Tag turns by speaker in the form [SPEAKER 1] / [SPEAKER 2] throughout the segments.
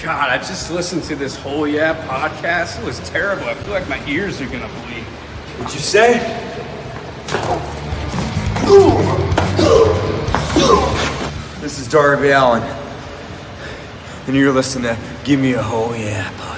[SPEAKER 1] God, I just listened to this whole podcast. It was terrible. I feel like my ears are gonna bleed.
[SPEAKER 2] What'd you say? This is Darby Allen, and you're listening to Gimme a Whole Yeah podcast.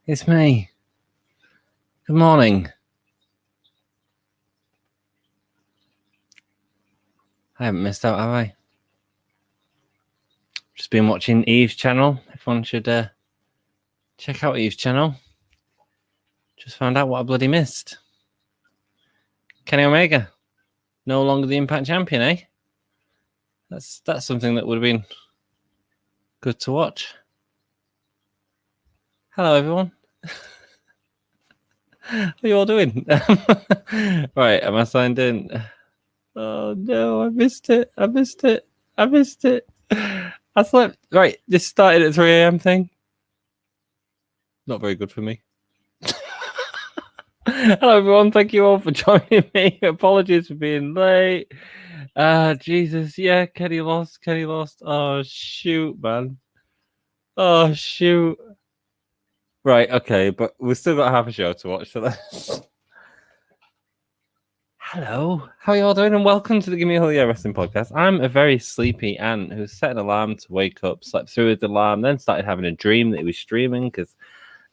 [SPEAKER 3] It's me. Good morning. I haven't missed out, have I? Just been watching Eve's channel. Everyone should check out Eve's channel. Just found out what I bloody missed. Kenny Omega, no longer the Impact Champion, eh? That's something that would have been good to watch. Hello, everyone. How are you all doing? Right, am I signed in? Oh no, I missed it. I slept. Right, this started at 3 a.m. thing. Not very good for me. Hello, everyone. Thank you all for joining me. Apologies for being late. Jesus. Yeah, Kenny lost. Oh, shoot, man. Oh, shoot. Right, okay, but we've still got half a show to watch. So hello, how are you all doing? And welcome to the Gimme a Whole Yeah Wrestling podcast. I'm a very sleepy ant who set an alarm to wake up, slept through with the alarm, then started having a dream that he was streaming because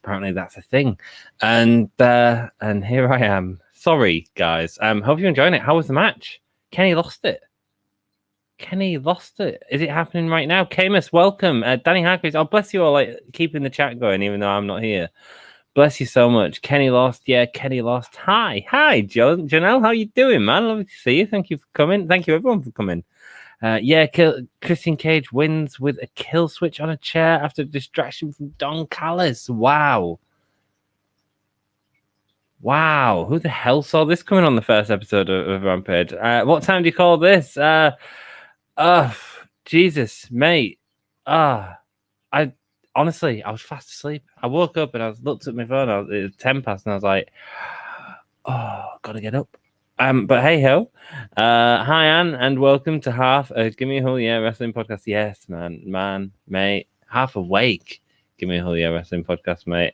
[SPEAKER 3] apparently that's a thing. And here I am. Sorry, guys. Hope you're enjoying it. How was the match? Kenny lost it. Is it happening right now? Camus, welcome. Danny Hargreaves, oh, bless you all, like keeping the chat going even though I'm not here. Bless you so much. Kenny lost. Yeah, Kenny lost. Hi, Janelle. How you doing, man? Lovely to see you. Thank you for coming. Thank you, everyone, for coming. Christian Cage wins with a kill switch on a chair after a distraction from Don Callis. Wow. Who the hell saw this coming on the first episode of Rampage? What time do you call this? Jesus, mate. Honestly, I was fast asleep. I woke up and I looked at my phone. It was 10 past, and I was like, "Oh, gotta get up." But hey ho, hi Anne, and welcome to half a Gimme a Whole Yeah Wrestling podcast. Yes, man, mate, half awake. Gimme a Whole Yeah Wrestling podcast, mate.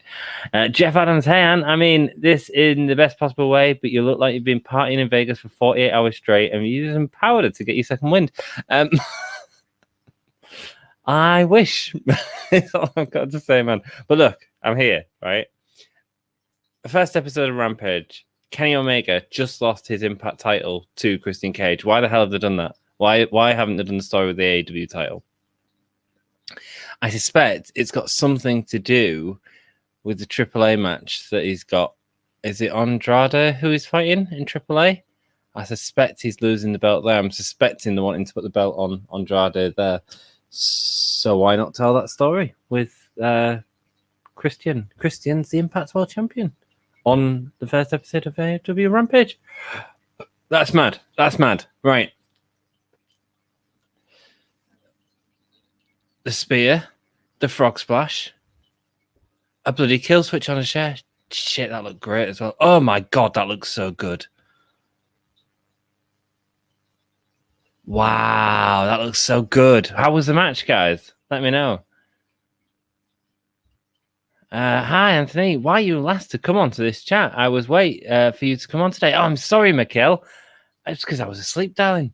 [SPEAKER 3] Jeff Adams, hey Anne. I mean, this in the best possible way, but you look like you've been partying in Vegas for 48 hours straight, and you're using powder to get your second wind. I wish. That's all I've got to say, man. But look, I'm here, right? The first episode of Rampage, Kenny Omega just lost his Impact title to Christian Cage. Why the hell have they done that? Why haven't they done the story with the AEW title? I suspect it's got something to do with the AAA match that he's got. Is it Andrade who he's fighting in AAA? I suspect he's losing the belt there. I'm suspecting they're wanting to put the belt on Andrade there. So why not tell that story with Christian? Christian's the Impact World Champion on the first episode of AEW Rampage. That's mad. Right. The spear, the frog splash, a bloody kill switch on a chair. Shit, that looked great as well. Oh my God, that looks so good. Wow, that looks so good. How was the match, guys? Let me know. Hi, Anthony. Why are you last to come on to this chat? I was waiting for you to come on today. Oh, I'm sorry, Mikhail. It's because I was asleep, darling.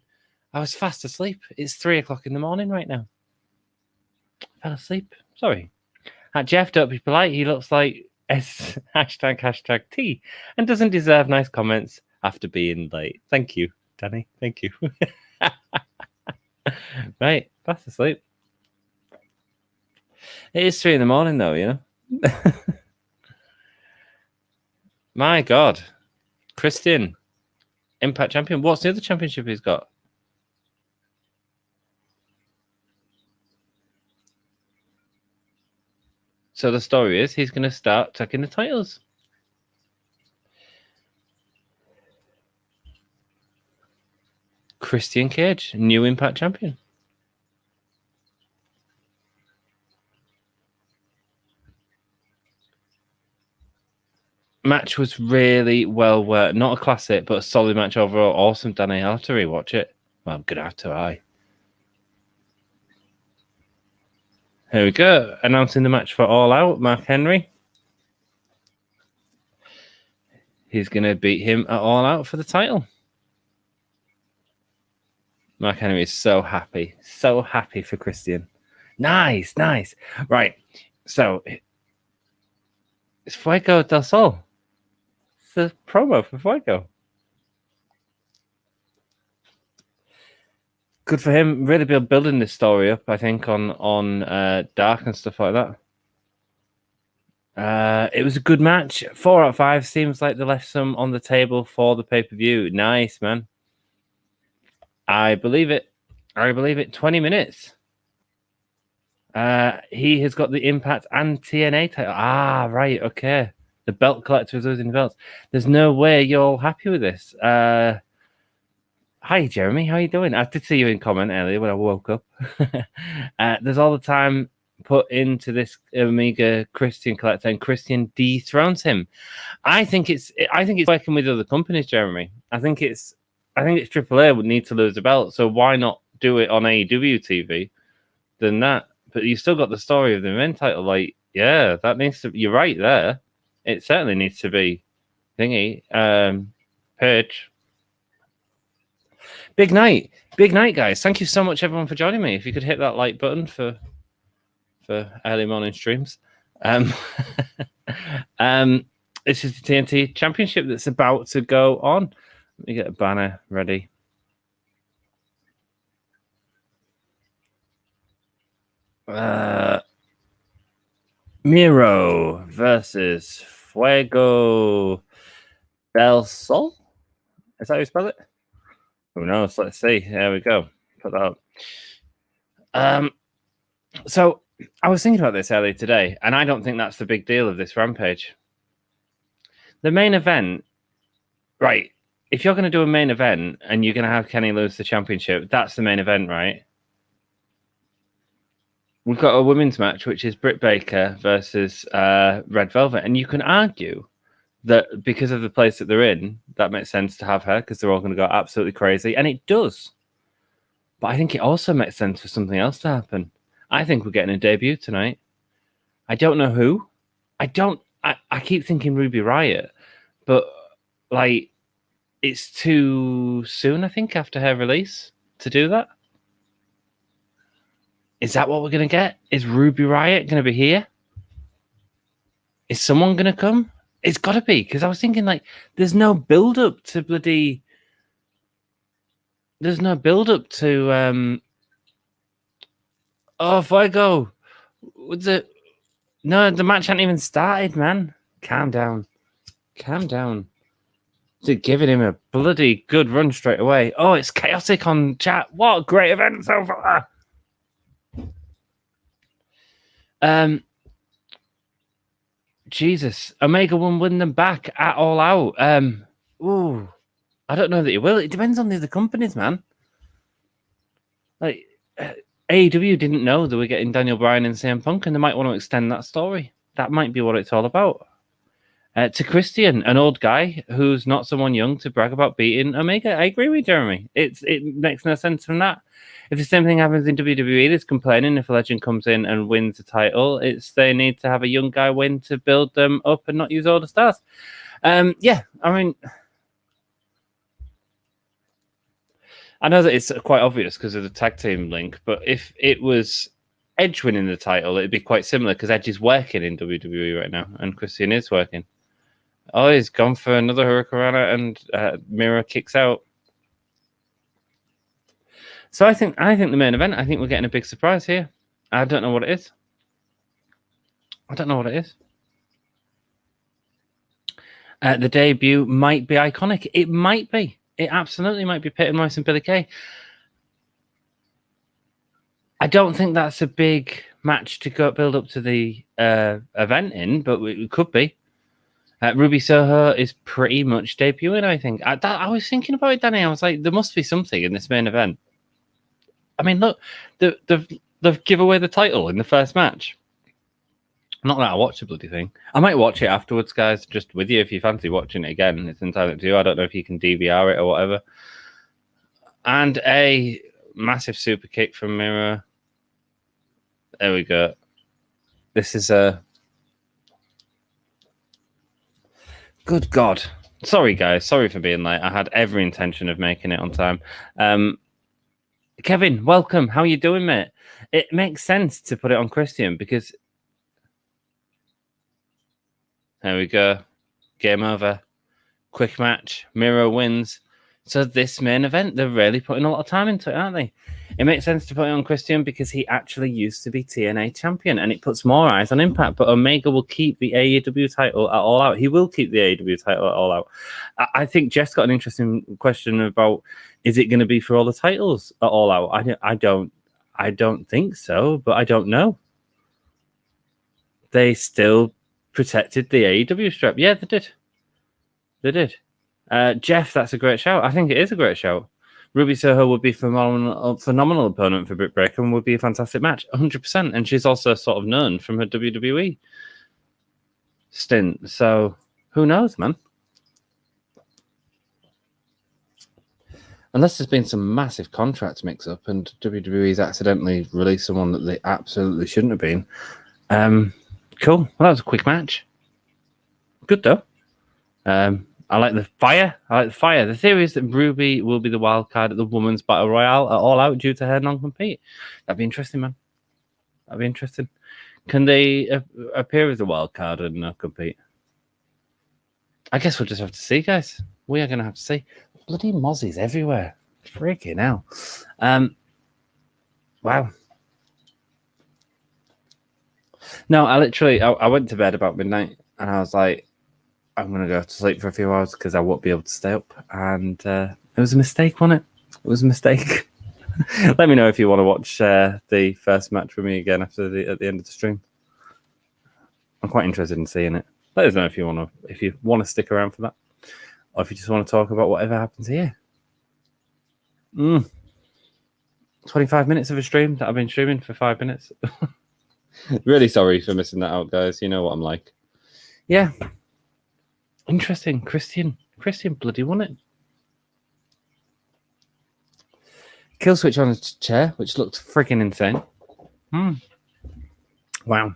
[SPEAKER 3] I was fast asleep. It's 3 o'clock in the morning right now. I fell asleep. Sorry. Jeff, don't be polite. He looks like hashtag T and doesn't deserve nice comments after being late. Thank you, Danny. Thank you. Right, fast asleep. It is 3 in the morning, though, you know. My God, Christian, Impact Champion. What's the other championship he's got? So the story is he's going to start taking the titles. Christian Cage, new Impact Champion. match was really well worked. Not a classic, but a solid match overall. Awesome, Danny. I'll have to rewatch it. Well, I'm gonna have to. Here we go. Announcing the match for All Out, Mark Henry. He's going to beat him at All Out for the title. Mark Henry is so happy. So happy for Christian. Nice. Right. So, it's Fuego del Sol. It's the promo for Fuego. Good for him. Really be building this story up, I think, on Dark and stuff like that. It was a good match. 4 out of 5. Seems like they left some on the table for the pay-per-view. Nice, man. I believe it. 20 minutes. He has got the Impact and TNA title. Ah, right. Okay. The belt collector is losing the belts. There's no way you're all happy with this. Hi, Jeremy. How are you doing? I did see you in comment earlier when I woke up. There's all the time put into this Omega Christian collector, and Christian dethrones him. I think it's working with other companies, Jeremy. I think it's AAA would need to lose the belt, so why not do it on AEW TV than that? But you still got the story of the main title. Like, yeah, that needs to. You're right there. It certainly needs to be thingy. Page. Big night, guys. Thank you so much, everyone, for joining me. If you could hit that like button for early morning streams. This is the TNT Championship that's about to go on. Let me get a banner ready. Miro versus Fuego del Sol. Is that how you spell it? Who knows? Let's see. There we go. Put that up. So I was thinking about this earlier today, and I don't think that's the big deal of this Rampage. The main event, right? If you're going to do a main event and you're going to have Kenny lose the championship, that's the main event, right? We've got a women's match, which is Britt Baker versus Red Velvet, and you can argue that because of the place that they're in, that makes sense to have her because they're all going to go absolutely crazy, and it does. But I think it also makes sense for something else to happen. I think we're getting a debut tonight. I don't know who. I keep thinking Ruby Riott, but like it's too soon, I think, after her release to do that. Is that what we're going to get? Is Ruby Riott going to be here? Is someone going to come? It's got to be, because I was thinking, like, there's no build-up to bloody... There's no build-up to... Oh, Fuego! No, the match hasn't even started, man. Calm down. They're giving him a bloody good run straight away. Oh, it's chaotic on chat. What a great event so far! Jesus, Omega will win them back at All Out. I don't know that he will. It depends on the other companies, man. Like AEW didn't know they were getting Daniel Bryan and CM Punk, and they might want to extend that story. That might be what it's all about. To Christian, an old guy who's not someone young to brag about beating Omega. I agree with Jeremy. It makes no sense from that. If the same thing happens in WWE, there's complaining if a legend comes in and wins the title. They need to have a young guy win to build them up and not use all the stars. Yeah, I mean, I know that it's quite obvious because of the tag team link, but if it was Edge winning the title, it'd be quite similar because Edge is working in WWE right now and Christian is working. Oh, he's gone for another Hurricanrana and Miro kicks out. So I think the main event, I think we're getting a big surprise here. I don't know what it is. The debut might be iconic. It might be. It absolutely might be Peyton Royce and Billy Kay. I don't think that's a big match to go build up to the event in, but it could be. Ruby Soho is pretty much debuting, I think. I was thinking about it, Danny. I was like, there must be something in this main event. I mean, look, they've give away the title in the first match. Not that I watch the bloody thing. I might watch it afterwards, guys, just with you if you fancy watching it again. It's entirely up to you. I don't know if you can DVR it or whatever. And a massive super kick from Miro. There we go. This is a... Good God. Sorry, guys. Sorry for being late. I had every intention of making it on time. Kevin, welcome. How you doing, mate? It makes sense to put it on Christian because... There we go. Game over. Quick match. Miro wins. So this main event, they're really putting a lot of time into it, aren't they? It makes sense to put it on Christian because he actually used to be TNA champion and it puts more eyes on Impact. But Omega will keep the AEW title at All Out. He will keep the AEW title at All Out. I think Jeff's got an interesting question about, is it going to be for all the titles at All Out? I don't think so, but I don't know. They still protected the AEW strap. Yeah, they did. They did. Jeff, that's a great shout. I think it is a great shout. Ruby Soho would be a phenomenal opponent for Britt Baker and would be a fantastic match, 100%. And she's also sort of known from her WWE stint. So who knows, man? Unless there's been some massive contract mix-up and WWE's accidentally released someone that they absolutely shouldn't have been. Cool. Well, that was a quick match. Good, though. I like the fire. The theory is that Ruby will be the wild card at the Women's Battle Royale at All Out due to her non-compete. That'd be interesting, man. That'd be interesting. Can they appear as a wild card and not compete? I guess we'll just have to see, guys. We are going to have to see. Bloody mozzies everywhere. Freaking hell. Wow. No, I went to bed about midnight and I was like, I'm going to go to sleep for a few hours because I won't be able to stay up. And it was a mistake, wasn't it? It was a mistake. Let me know if you want to watch the first match with me again at the end of the stream. I'm quite interested in seeing it. Let us know if you want to stick around for that. Or if you just want to talk about whatever happens here. 25 minutes of a stream that I've been streaming for 5 minutes. Really sorry for missing that out, guys. You know what I'm like. Yeah. Interesting. Christian bloody won it. Kill switch on a chair, which looked freaking insane. Wow.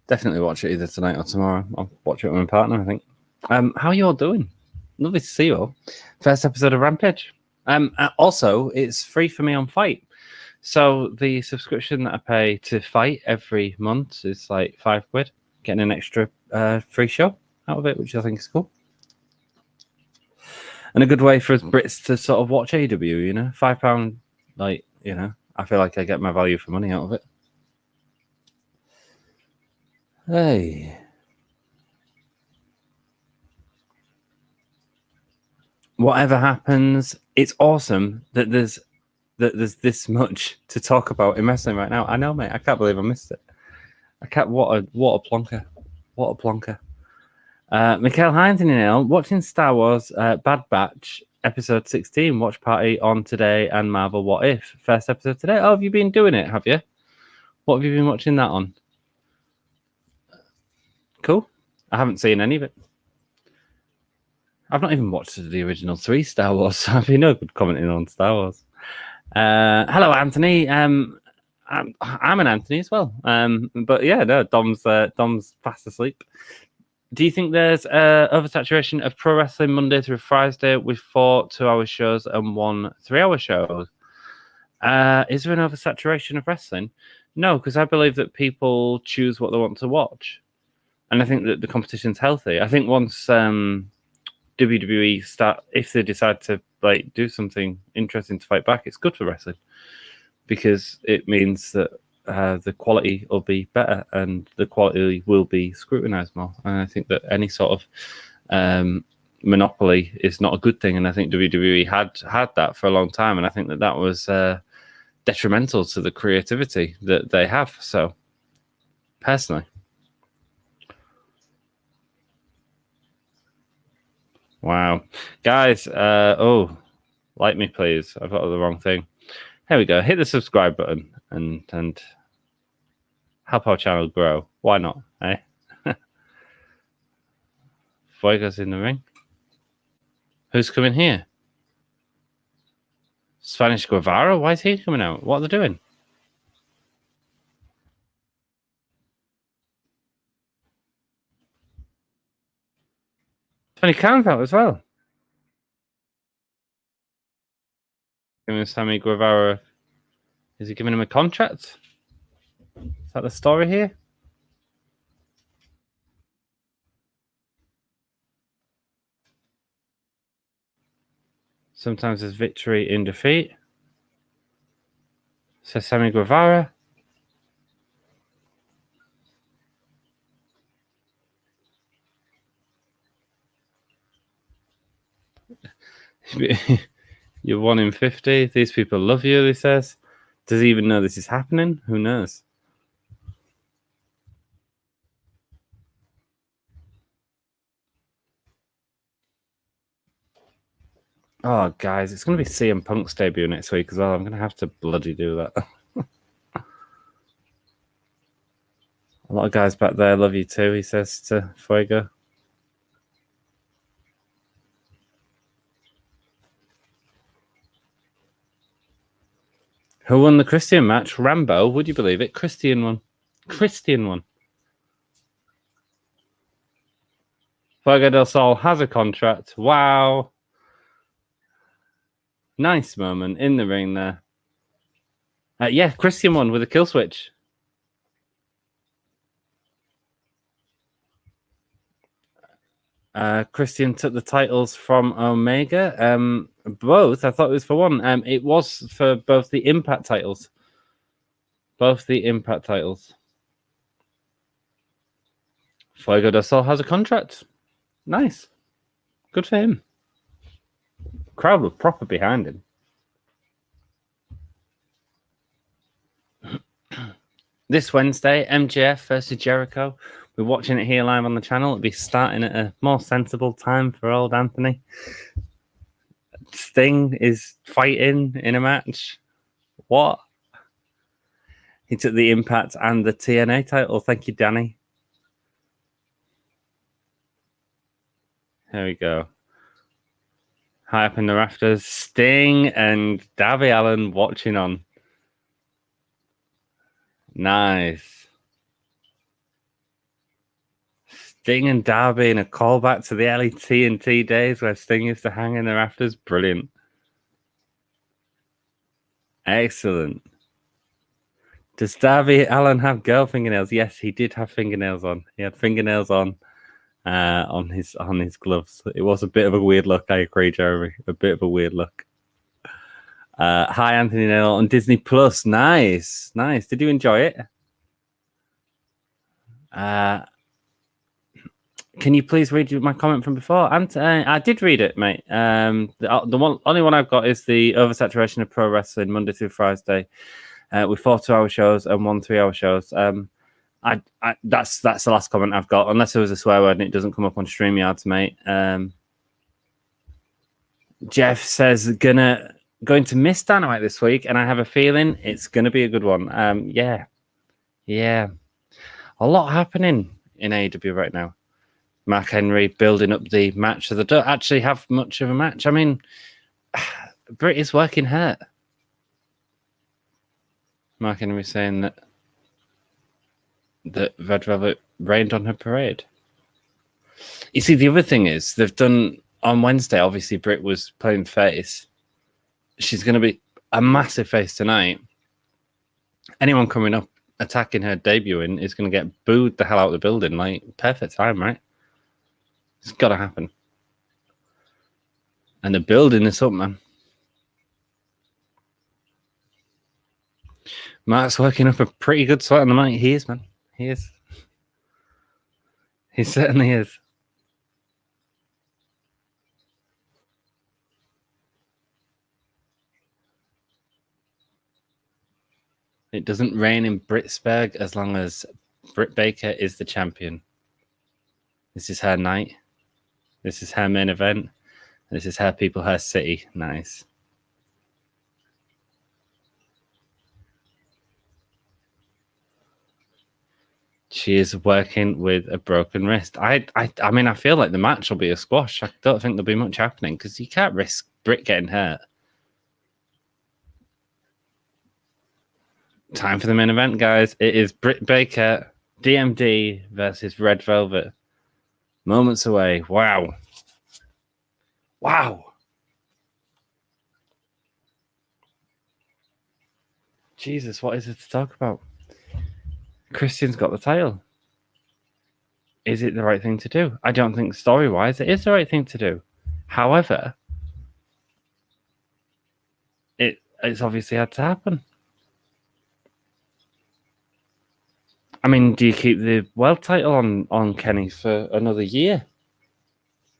[SPEAKER 3] Definitely watch it either tonight or tomorrow. I'll watch it with my partner, I think. How are you all doing? Lovely to see you all. First episode of Rampage. Also, it's free for me on Fight. So the subscription that I pay to Fight every month is like £5. Getting an extra free show out of it, which I think is cool. And a good way for us Brits to sort of watch AEW, you know? £5, like, you know, I feel like I get my value for money out of it. Hey. Whatever happens, it's awesome that there's this much to talk about in wrestling right now. I know, mate. I can't believe I missed it. What a plonker. What a plonker. Mikhail Hines in watching Star Wars Bad Batch episode 16 watch party on today and Marvel What If first episode today. Oh, have you been doing it? Have you? What have you been watching that on? Cool. I haven't seen any of it. I've not even watched the original 3 Star Wars, so I've been no good commenting on Star Wars. Hello, Anthony. I'm an Anthony as well. But yeah, no, Dom's fast asleep. Do you think there's oversaturation of pro wrestling Monday through Friday with 4 2-hour shows and 1 3-hour show? Is there an oversaturation of wrestling? No, because I believe that people choose what they want to watch. And I think that the competition's healthy. I think once WWE start, if they decide to like do something interesting to fight back, it's good for wrestling because it means that the quality will be better and the quality will be scrutinized more. And I think that any sort of monopoly is not a good thing. And I think WWE had that for a long time. And I think that was detrimental to the creativity that they have. So personally. Wow. Guys, like me, please. I've got the wrong thing. Here we go. Hit the subscribe button and Help our channel grow. Why not? Eh? Fuego's in the ring. Who's coming here? Spanish Guevara? Why is he coming out? What are they doing? Tony Khan's out as well. Giving Sammy Guevara. Is he giving him a contract? Is that the story here? Sometimes there's victory in defeat. Says Sammy Guevara. You're 1 in 50. These people love you, he says. Does he even know this is happening? Who knows? Oh, guys, it's going to be CM Punk's debut next week as well. I'm going to have to bloody do that. A lot of guys back there love you too, he says to Fuego. Who won the Christian match? Rambo, would you believe it? Christian won. Fuego del Sol has a contract. Wow. Nice moment in the ring there. Yeah, Christian won with a kill switch. Christian took the titles from Omega. Both, I thought it was for one. It was for both the Impact titles. Fuego del Sol has a contract. Nice. Good for him. Crowd were proper behind him. This Wednesday, MJF versus Jericho. We're watching it here live on the channel. It'll be starting at a more sensible time for old Anthony. Sting is fighting in a match. What? He took the Impact and the TNA title. Thank you, Danny. There we go. High up in the rafters. Sting and Darby Allin watching on. Nice. Sting and Darby in a callback to the early TNT days where Sting used to hang in the rafters. Brilliant. Excellent. Does Darby Allin have girl fingernails? Yes, he did have fingernails on. He had fingernails on his gloves. It was a bit of a weird look. I agree, Jeremy. A bit of a weird look. Hi, Anthony Nail on Disney Plus. Nice. Did you enjoy it? Can you please read my comment from before? I did read it, mate. The only one I've got is the oversaturation of pro wrestling Monday through Friday, with 4 2-hour shows and 1 3-hour shows. That's the last comment I've got, unless there was a swear word and it doesn't come up on StreamYards, mate. Jeff says going to miss Dynamite this week, and I have a feeling it's gonna be a good one. Yeah, a lot happening in AEW right now. Mark Henry building up the match, so they don't actually have much of a match. I mean, Britt is working hurt. Mark Henry saying that Red Velvet rained on her parade. You see, the other thing is they've done on Wednesday. Obviously, Britt was playing face. She's going to be a massive face tonight. Anyone coming up attacking her debuting is going to get booed the hell out of the building. Like, perfect time, right? It's got to happen. And the building is up, man. Mark's working up a pretty good sweat on the mic. He is, man. He is. He certainly is. It doesn't rain in Britsburg as long as Britt Baker is the champion. This is her night. This is her main event. This is her people, her city. Nice. she is working with a broken wrist. I mean, I feel like the match will be a squash. I don't think there'll be much happening because you can't risk Britt getting hurt. Time for the main event, guys. It is Britt Baker, DMD versus Red Velvet. Moments away. Wow. Wow. Jesus, what is it to talk about? Christian's got the title. Is it the right thing to do? I don't think story-wise it is the right thing to do. However, it's obviously had to happen. I mean, do you keep the world title on Kenny for another year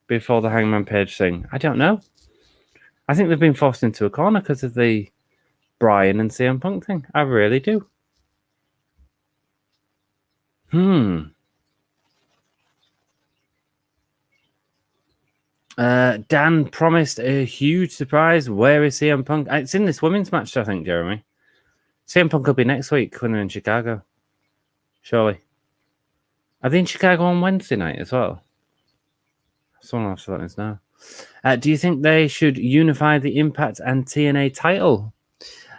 [SPEAKER 3] before the Hangman Page thing? I don't know. I think they've been forced into a corner because of the Bryan and CM Punk thing. I really do. Dan promised a huge surprise. Where is CM Punk? It's in this women's match, I think, Jeremy. CM Punk will be next week when they're in Chicago. Surely. Are they in Chicago on Wednesday night as well? Someone else let us know. Do you think they should unify the Impact and TNA title?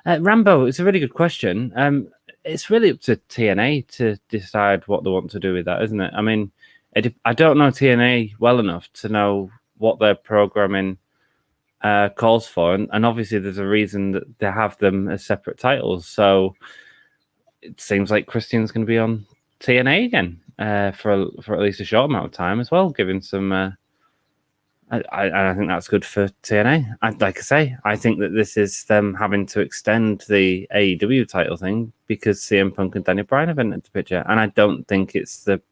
[SPEAKER 3] Rambo, it's a really good question. It's really up to TNA to decide what they want to do with that, isn't it? I mean, I don't know TNA well enough to know what their programming calls for. And obviously there's a reason that they have them as separate titles. So it seems like Christian's going to be on TNA again for at least a short amount of time as well, giving some... I think that's good for TNA. Like I say, I think that this is them having to extend the AEW title thing because CM Punk and Daniel Bryan have entered the picture. And I don't think it's the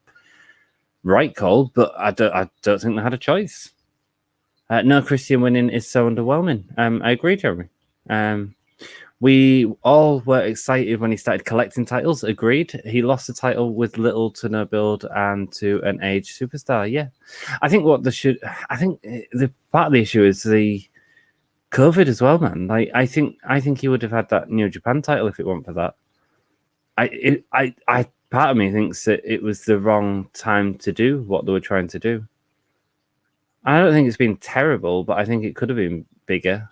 [SPEAKER 3] right call, but I don't think they had a choice. No, Christian winning is so underwhelming. I agree, Jeremy. We all were excited when he started collecting titles. Agreed. He lost the title with little to no build and to an aged superstar. Yeah, I think the part of the issue is the COVID as well, man. Like I think he would have had that New Japan title if it weren't for that. I part of me thinks that it was the wrong time to do what they were trying to do. I don't think it's been terrible, but I think it could have been bigger.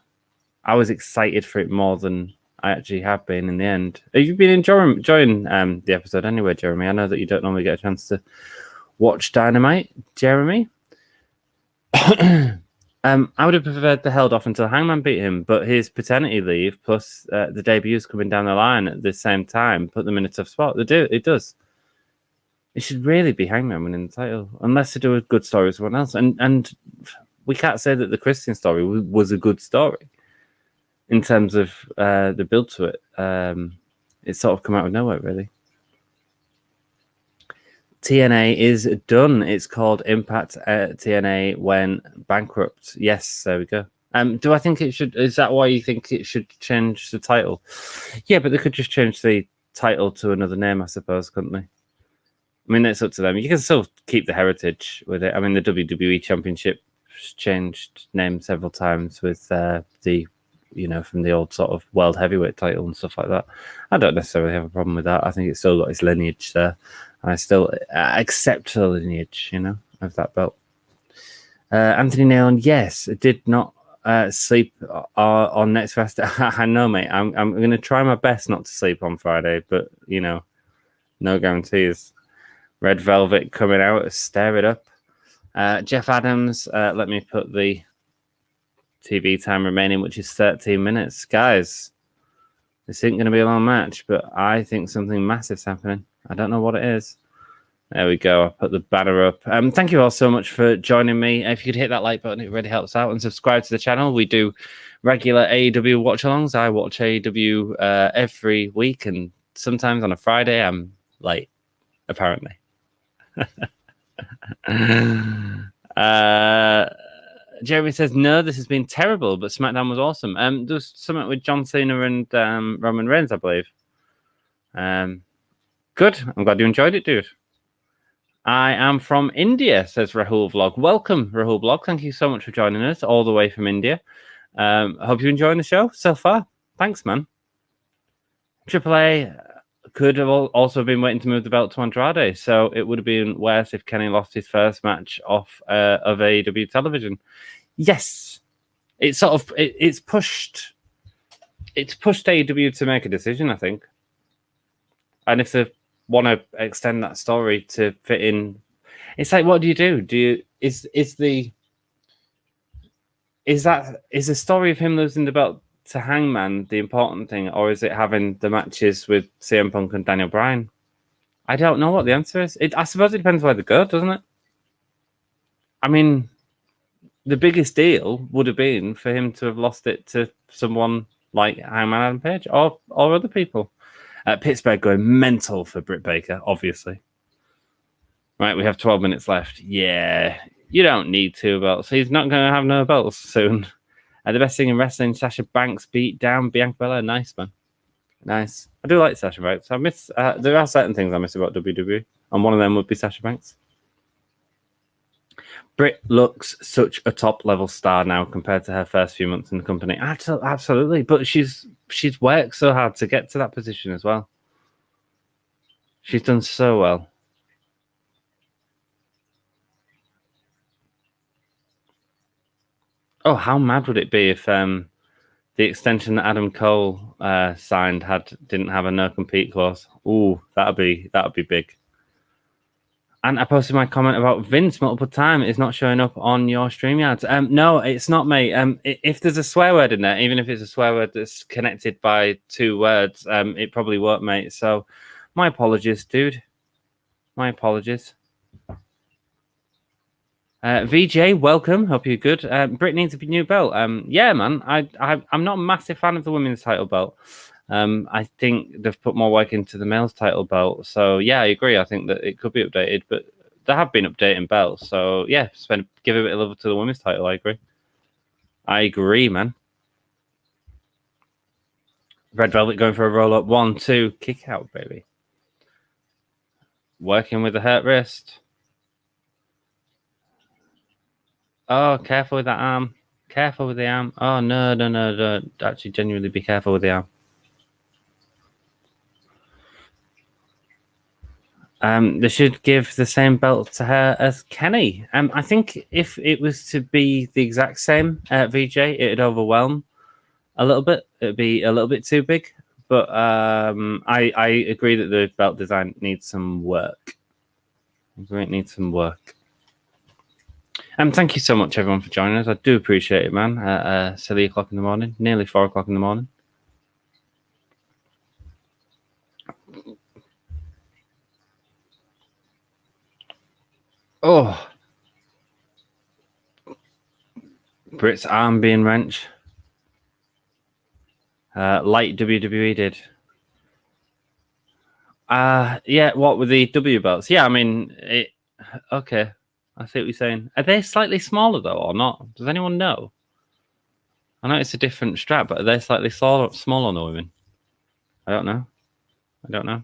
[SPEAKER 3] I was excited for it more than I actually have been in the end. Have you been enjoying the episode anyway, Jeremy? I know that you don't normally get a chance to watch Dynamite, Jeremy. I would have preferred the held off until Hangman beat him, but his paternity leave plus the debuts coming down the line at the same time put them in a tough spot. It does. It should really be Hangman winning the title, unless they do a good story with someone else. And we can't say that the Christian story was a good story. In terms of the build to it, it's sort of come out of nowhere, really. TNA is done. It's called Impact TNA when bankrupt. Yes, there we go. Do I think it should? Is that why you think it should change the title? Yeah, but they could just change the title to another name, I suppose, couldn't they? I mean, it's up to them. You can still keep the heritage with it. I mean, the WWE Championship changed name several times with from the old sort of world heavyweight title and stuff like that. I don't necessarily have a problem with that. I think it's still got its lineage there. And I still accept the lineage, of that belt. Anthony Nailon, yes, did not sleep on next Friday. I know, mate. I'm going to try my best not to sleep on Friday, but, no guarantees. Red Velvet coming out, stir it up. Jeff Adams, let me put the TV time remaining, which is 13 minutes. Guys, this isn't going to be a long match, but I think something massive's happening. I don't know what it is. There we go. I'll put the banner up. Thank you all so much for joining me. If you could hit that like button, it really helps out. And subscribe to the channel. We do regular AEW watch-alongs. I watch AEW every week, and sometimes on a Friday, I'm late, apparently. Jeremy says, no, this has been terrible, but SmackDown was awesome. There was something with John Cena and Roman Reigns, I believe. Good. I'm glad you enjoyed it, dude. I am from India, says Rahul Vlog. Welcome, Rahul Vlog. Thank you so much for joining us all the way from India. Hope you're enjoying the show so far. Thanks, man. AAA could have also been waiting to move the belt to Andrade. So it would have been worse if Kenny lost his first match off of AEW television. Yes, it's sort of it's pushed AEW to make a decision, I think. And if they want to extend that story to fit in, it's like, what do you do? Is the story of him losing the belt to Hangman the important thing, or is it having the matches with CM Punk and Daniel Bryan? I don't know what the answer is. I suppose it depends where they go, doesn't it? I mean, the biggest deal would have been for him to have lost it to someone like Hangman Adam Page or other people. Pittsburgh going mental for Britt Baker, obviously. Right, we have 12 minutes left. Yeah, you don't need 2 belts. He's not going to have no belts soon. The best thing in wrestling, Sasha Banks beat down Bianca Belair. Nice, man. Nice. I do like Sasha Banks. I miss. There are certain things I miss about WWE, and one of them would be Sasha Banks. Britt looks such a top-level star now compared to her first few months in the company. Absolutely, but she's worked so hard to get to that position as well. She's done so well. Oh, how mad would it be if the extension that Adam Cole signed didn't have a no compete clause? Ooh, that'd be big. And I posted my comment about Vince multiple times. It's not showing up on your StreamYards. No, it's not, mate. If there's a swear word in there, even if it's a swear word that's connected by 2 words, it probably won't, mate. So, my apologies, dude. My apologies. VJ, welcome. Hope you're good. Britt needs a new belt. Yeah, man. I'm not a massive fan of the women's title belt. I think they've put more work into the male's title belt. So yeah, I agree. I think that it could be updated, but they have been updating belts. So yeah, give a bit of love to the women's title. I agree, man. Red Velvet going for a roll up. 1, 2, kick out, baby. Working with the hurt wrist. Oh, careful with that arm. Careful with the arm. Oh, no. Don't actually genuinely be careful with the arm. They should give the same belt to her as Kenny. I think if it was to be the exact same VJ, it'd overwhelm a little bit. It'd be a little bit too big. But I agree that the belt design needs some work. It needs some work. Thank you so much, everyone, for joining us. I do appreciate it, man. At 3 o'clock in the morning, nearly 4 o'clock in the morning. Oh, Britt's arm being wrenched, like WWE did. Yeah. What with the W belts? Yeah, I mean, okay. I see what you're saying. Are they slightly smaller, though, or not? Does anyone know? I know it's a different strap, but are they slightly smaller on the women? I don't know.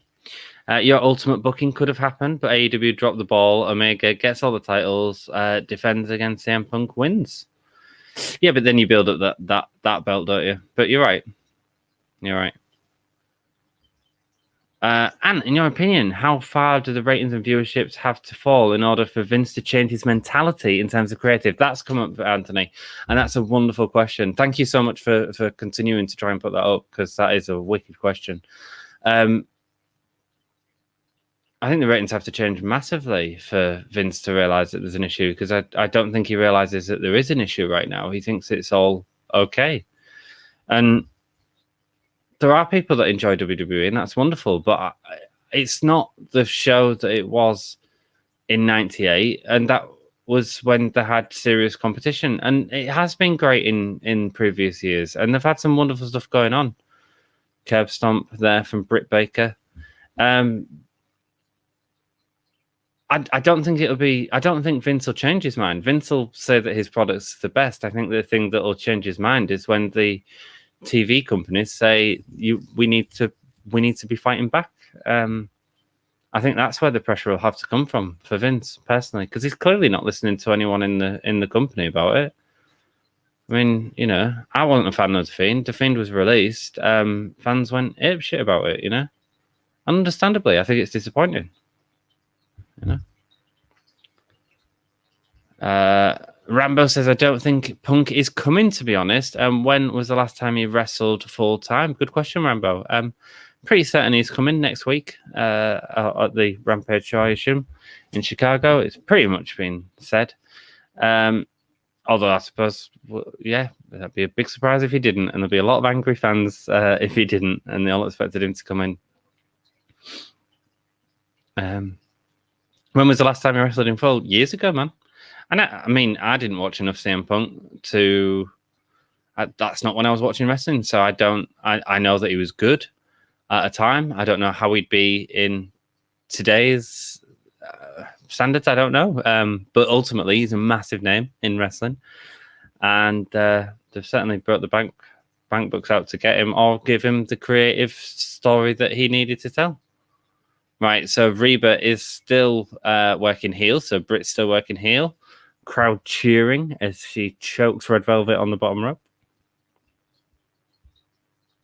[SPEAKER 3] Your ultimate booking could have happened, but AEW dropped the ball. Omega gets all the titles, defends against CM Punk, wins. Yeah, but then you build up that belt, don't you? But you're right. And in your opinion, how far do the ratings and viewerships have to fall in order for Vince to change his mentality in terms of creative? That's come up for Anthony, and that's a wonderful question. Thank you so much for continuing to try and put that up, because that is a wicked question. I think the ratings have to change massively for Vince to realize that there's an issue, because I don't think he realizes that there is an issue right now. He thinks it's all okay. And there are people that enjoy WWE, and that's wonderful, but it's not the show that it was in 98, and that was when they had serious competition. And it has been great in previous years, and they've had some wonderful stuff going on. Curb Stomp there from Britt Baker. I don't think I don't think Vince will change his mind. Vince will say that his product's the best. I think the thing that will change his mind is when the TV companies say we need to be fighting back. I think that's where the pressure will have to come from for Vince personally, because he's clearly not listening to anyone in the company about it. I mean, I wasn't a fan of The Fiend. The Fiend was released. Fans went apeshit about it. Understandably, I think it's disappointing. You know. Rambo says, I don't think Punk is coming, to be honest. When was the last time he wrestled full time? Good question, Rambo. Pretty certain he's coming next week at the Rampage show, I assume, in Chicago. It's pretty much been said. Although I suppose, that'd be a big surprise if he didn't. And there'll be a lot of angry fans if he didn't. And they all expected him to come in. When was the last time he wrestled in full? Years ago, man. And I didn't watch enough CM Punk to. That's not when I was watching wrestling, so I know that he was good at a time. I don't know how he'd be in today's standards. I don't know, but ultimately he's a massive name in wrestling, and they've certainly brought the bank books out to get him or give him the creative story that he needed to tell. Right, so Reba is still working heel, so Britt's still working heel. Crowd cheering as she chokes Red Velvet on the bottom rope.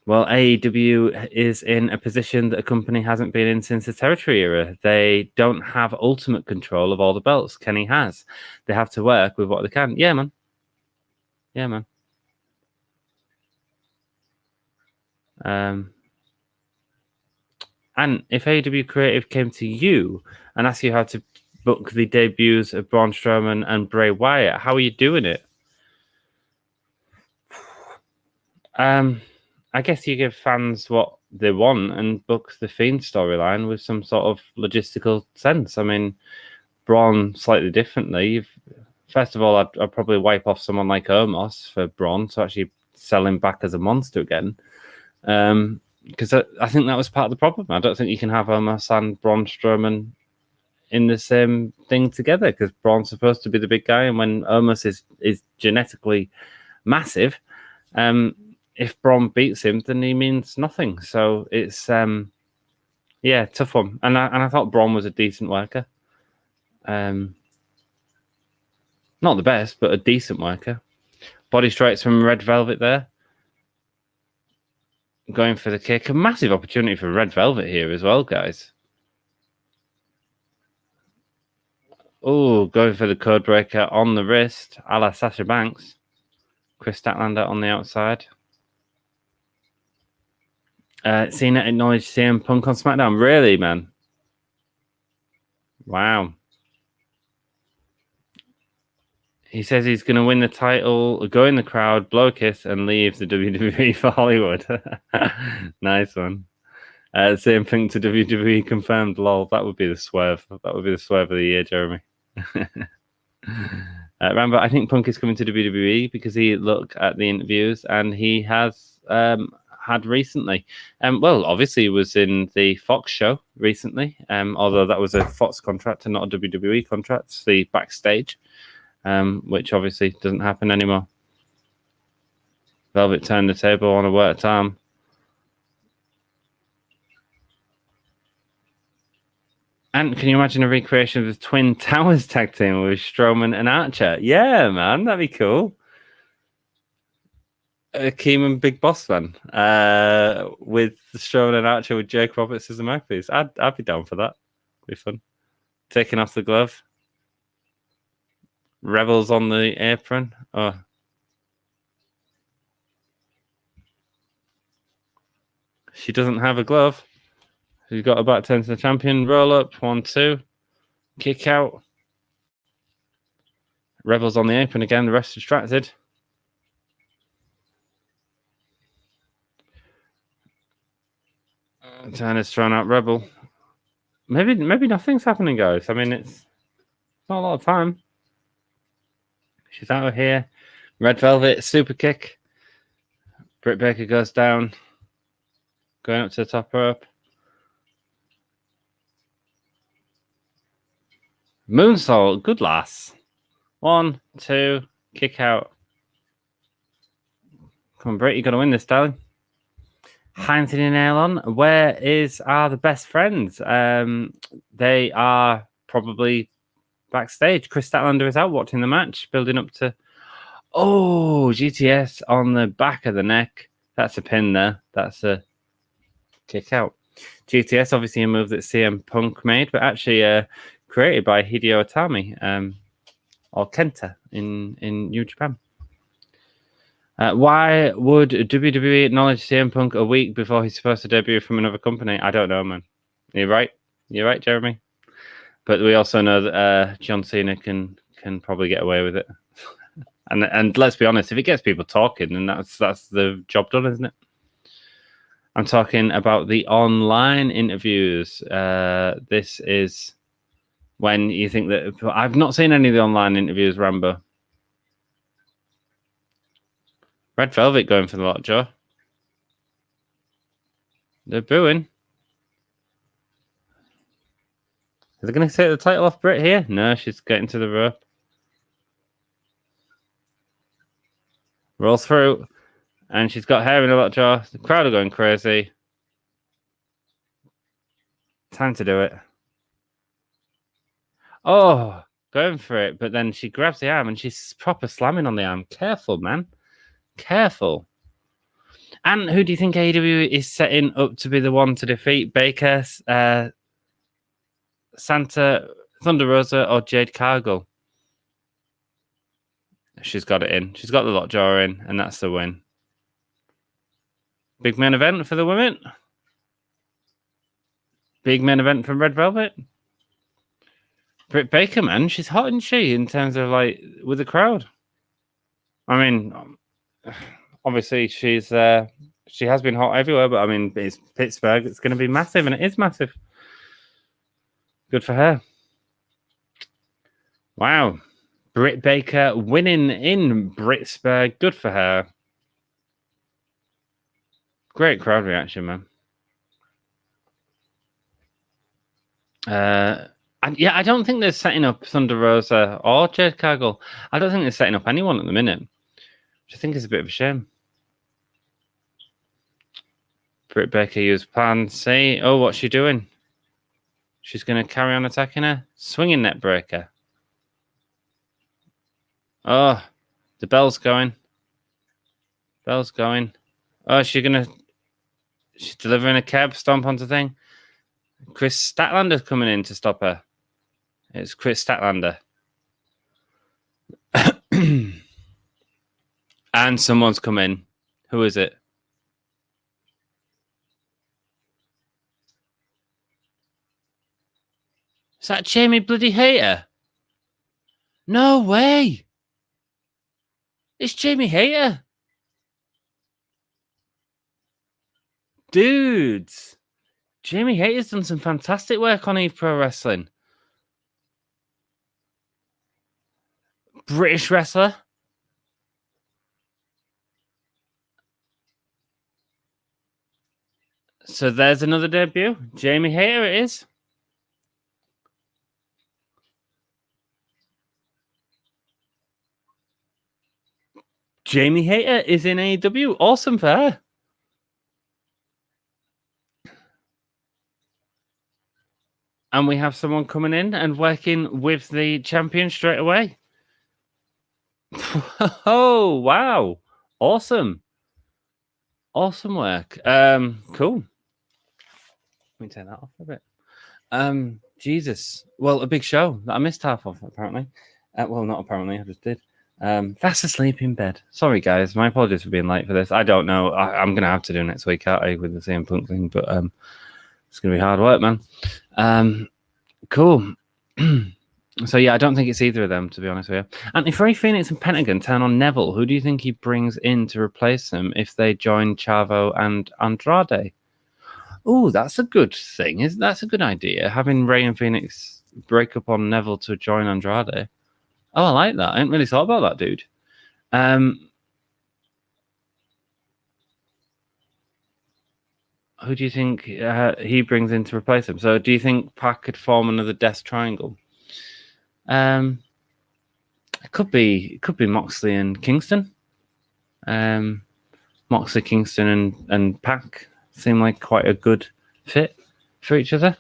[SPEAKER 3] Well, AEW is in a position that a company hasn't been in since the Territory era. They don't have ultimate control of all the belts. Kenny has. They have to work with what they can. Yeah, man. And if AEW Creative came to you and asked you how to book the debuts of Braun Strowman and Bray Wyatt, how are you doing it? I guess you give fans what they want and book the Fiend storyline with some sort of logistical sense. I mean, Braun slightly differently. First of all, I'd probably wipe off someone like Omos for Braun to actually sell him back as a monster again. Because I think that was part of the problem. I don't think you can have Omos and Braun Strowman in the same thing together, because Braun's supposed to be the big guy, and when Omos is genetically massive, if Braun beats him, then he means nothing. So it's tough one. And I thought Braun was a decent worker. Not the best, but a decent worker. Body strikes from Red Velvet there. Going for the kick. A massive opportunity for Red Velvet here as well, guys. Oh, going for the code breaker on the wrist, a la Sasha Banks. Chris Statlander on the outside. Cena acknowledged CM Punk on SmackDown. Really, man? Wow. He says he's going to win the title, go in the crowd, blow a kiss, and leave the WWE for Hollywood. Nice one. Same thing to WWE confirmed. Lol, that would be the swerve. That would be the swerve of the year, Jeremy. Rambo, I think Punk is coming to WWE because he looked at the interviews and he has had recently. Well, obviously he was in the Fox show recently, although that was a Fox contract and not a WWE contract. It's the backstage. Which obviously doesn't happen anymore. Velvet turned the table on a worked arm. And can you imagine a recreation of the Twin Towers tag team with Strowman and Archer? Yeah, man, that'd be cool. Keeman Big Boss man, with Strowman and Archer with Jake Roberts as the mouthpiece. I'd be down for that. It'd be fun. Taking off the glove. Rebels on the apron. Oh. She doesn't have a glove. She's got her back turned to the champion. Roll up. 1, 2. Kick out. Rebels on the apron again. The rest distracted. Turner's thrown out Rebel. Maybe nothing's happening, guys. I mean, it's not a lot of time. She's out of here. Red Velvet, super kick. Britt Baker goes down. Going up to the top rope. Moonsault, good lass. 1, 2, kick out. Come on, Britt, you're going to win this, darling. Hands in your nail on. Where are the best friends? They are probably backstage. Chris Statlander is out watching the match, building up to... Oh, GTS on the back of the neck. That's a pin there. That's a kick out. GTS, obviously a move that CM Punk made, but actually created by Hideo Itami, or Kenta in New Japan. Why would WWE acknowledge CM Punk a week before he's supposed to debut from another company? I don't know, man. You're right, Jeremy. But we also know that John Cena can probably get away with it. and let's be honest, if it gets people talking, then that's the job done, isn't it? I'm talking about the online interviews. This is when you think that... I've not seen any of the online interviews, Rambo. Red Velvet going for the lockjaw. They're booing. Are they going to take the title off Britt here? No, she's getting to the rope. Roll through. And she's got hair in her lockjaw. The crowd are going crazy. Time to do it. Oh, going for it. But then she grabs the arm and she's proper slamming on the arm. Careful, man. Careful. And who do you think AEW is setting up to be the one to defeat Baker, Santa, Thunder Rosa, or Jade Cargill? She's got it in. She's got the lockjaw in, and that's the win. Big main event for the women. Big main event from Red Velvet. Britt Baker, man, she's hot, isn't she, in terms of, like, with the crowd? I mean, obviously she has been hot everywhere, but I mean, it's Pittsburgh. It's going to be massive, and it is massive. Good for her. Wow. Britt Baker winning in Pittsburgh. Good for her. Great crowd reaction, man. Yeah, I don't think they're setting up Thunder Rosa or Jade Cargill. I don't think they're setting up anyone at the minute, which I think is a bit of a shame. Britt Baker used plan C. Oh, what's she doing? She's going to carry on attacking her. Swinging net breaker. Oh, the bell's going. Bell's going. Oh, she's delivering a cab stomp onto thing. Chris Statlander's coming in to stop her. It's Chris Statlander. And someone's come in. Who is it? Is that Jamie bloody Hayter? No way. It's Jamie Hayter. Dudes. Jamie Hayter's done some fantastic work on Eve Pro Wrestling. British wrestler. So there's another debut. Jamie Hayter it is. Jamie Hayter is in AEW. Awesome for her. And we have someone coming in and working with the champion straight away. Oh, wow. Awesome. Awesome work. Cool. Let me take that off a bit. Jesus. Well, a big show that I missed half of, apparently. Well, not apparently, I just did. Fast asleep in bed. Sorry, guys. My apologies for being late for this. I don't know. I'm going to have to do next week, aren't I, with the CM Punk thing, but it's going to be hard work, man. Cool. So, yeah, I don't think it's either of them, to be honest with you. And if Ray Phoenix and Pentagon turn on Neville, who do you think he brings in to replace them if they join Chavo and Andrade? Oh, that's a good thing. That's a good idea, having Ray and Phoenix break up on Neville to join Andrade. Oh, I like that. I hadn't really thought about that, dude. Who do you think he brings in to replace him? So do you think Pac could form another Death Triangle? It could be Moxley and Kingston. Moxley, Kingston, and Pac seem like quite a good fit for each other.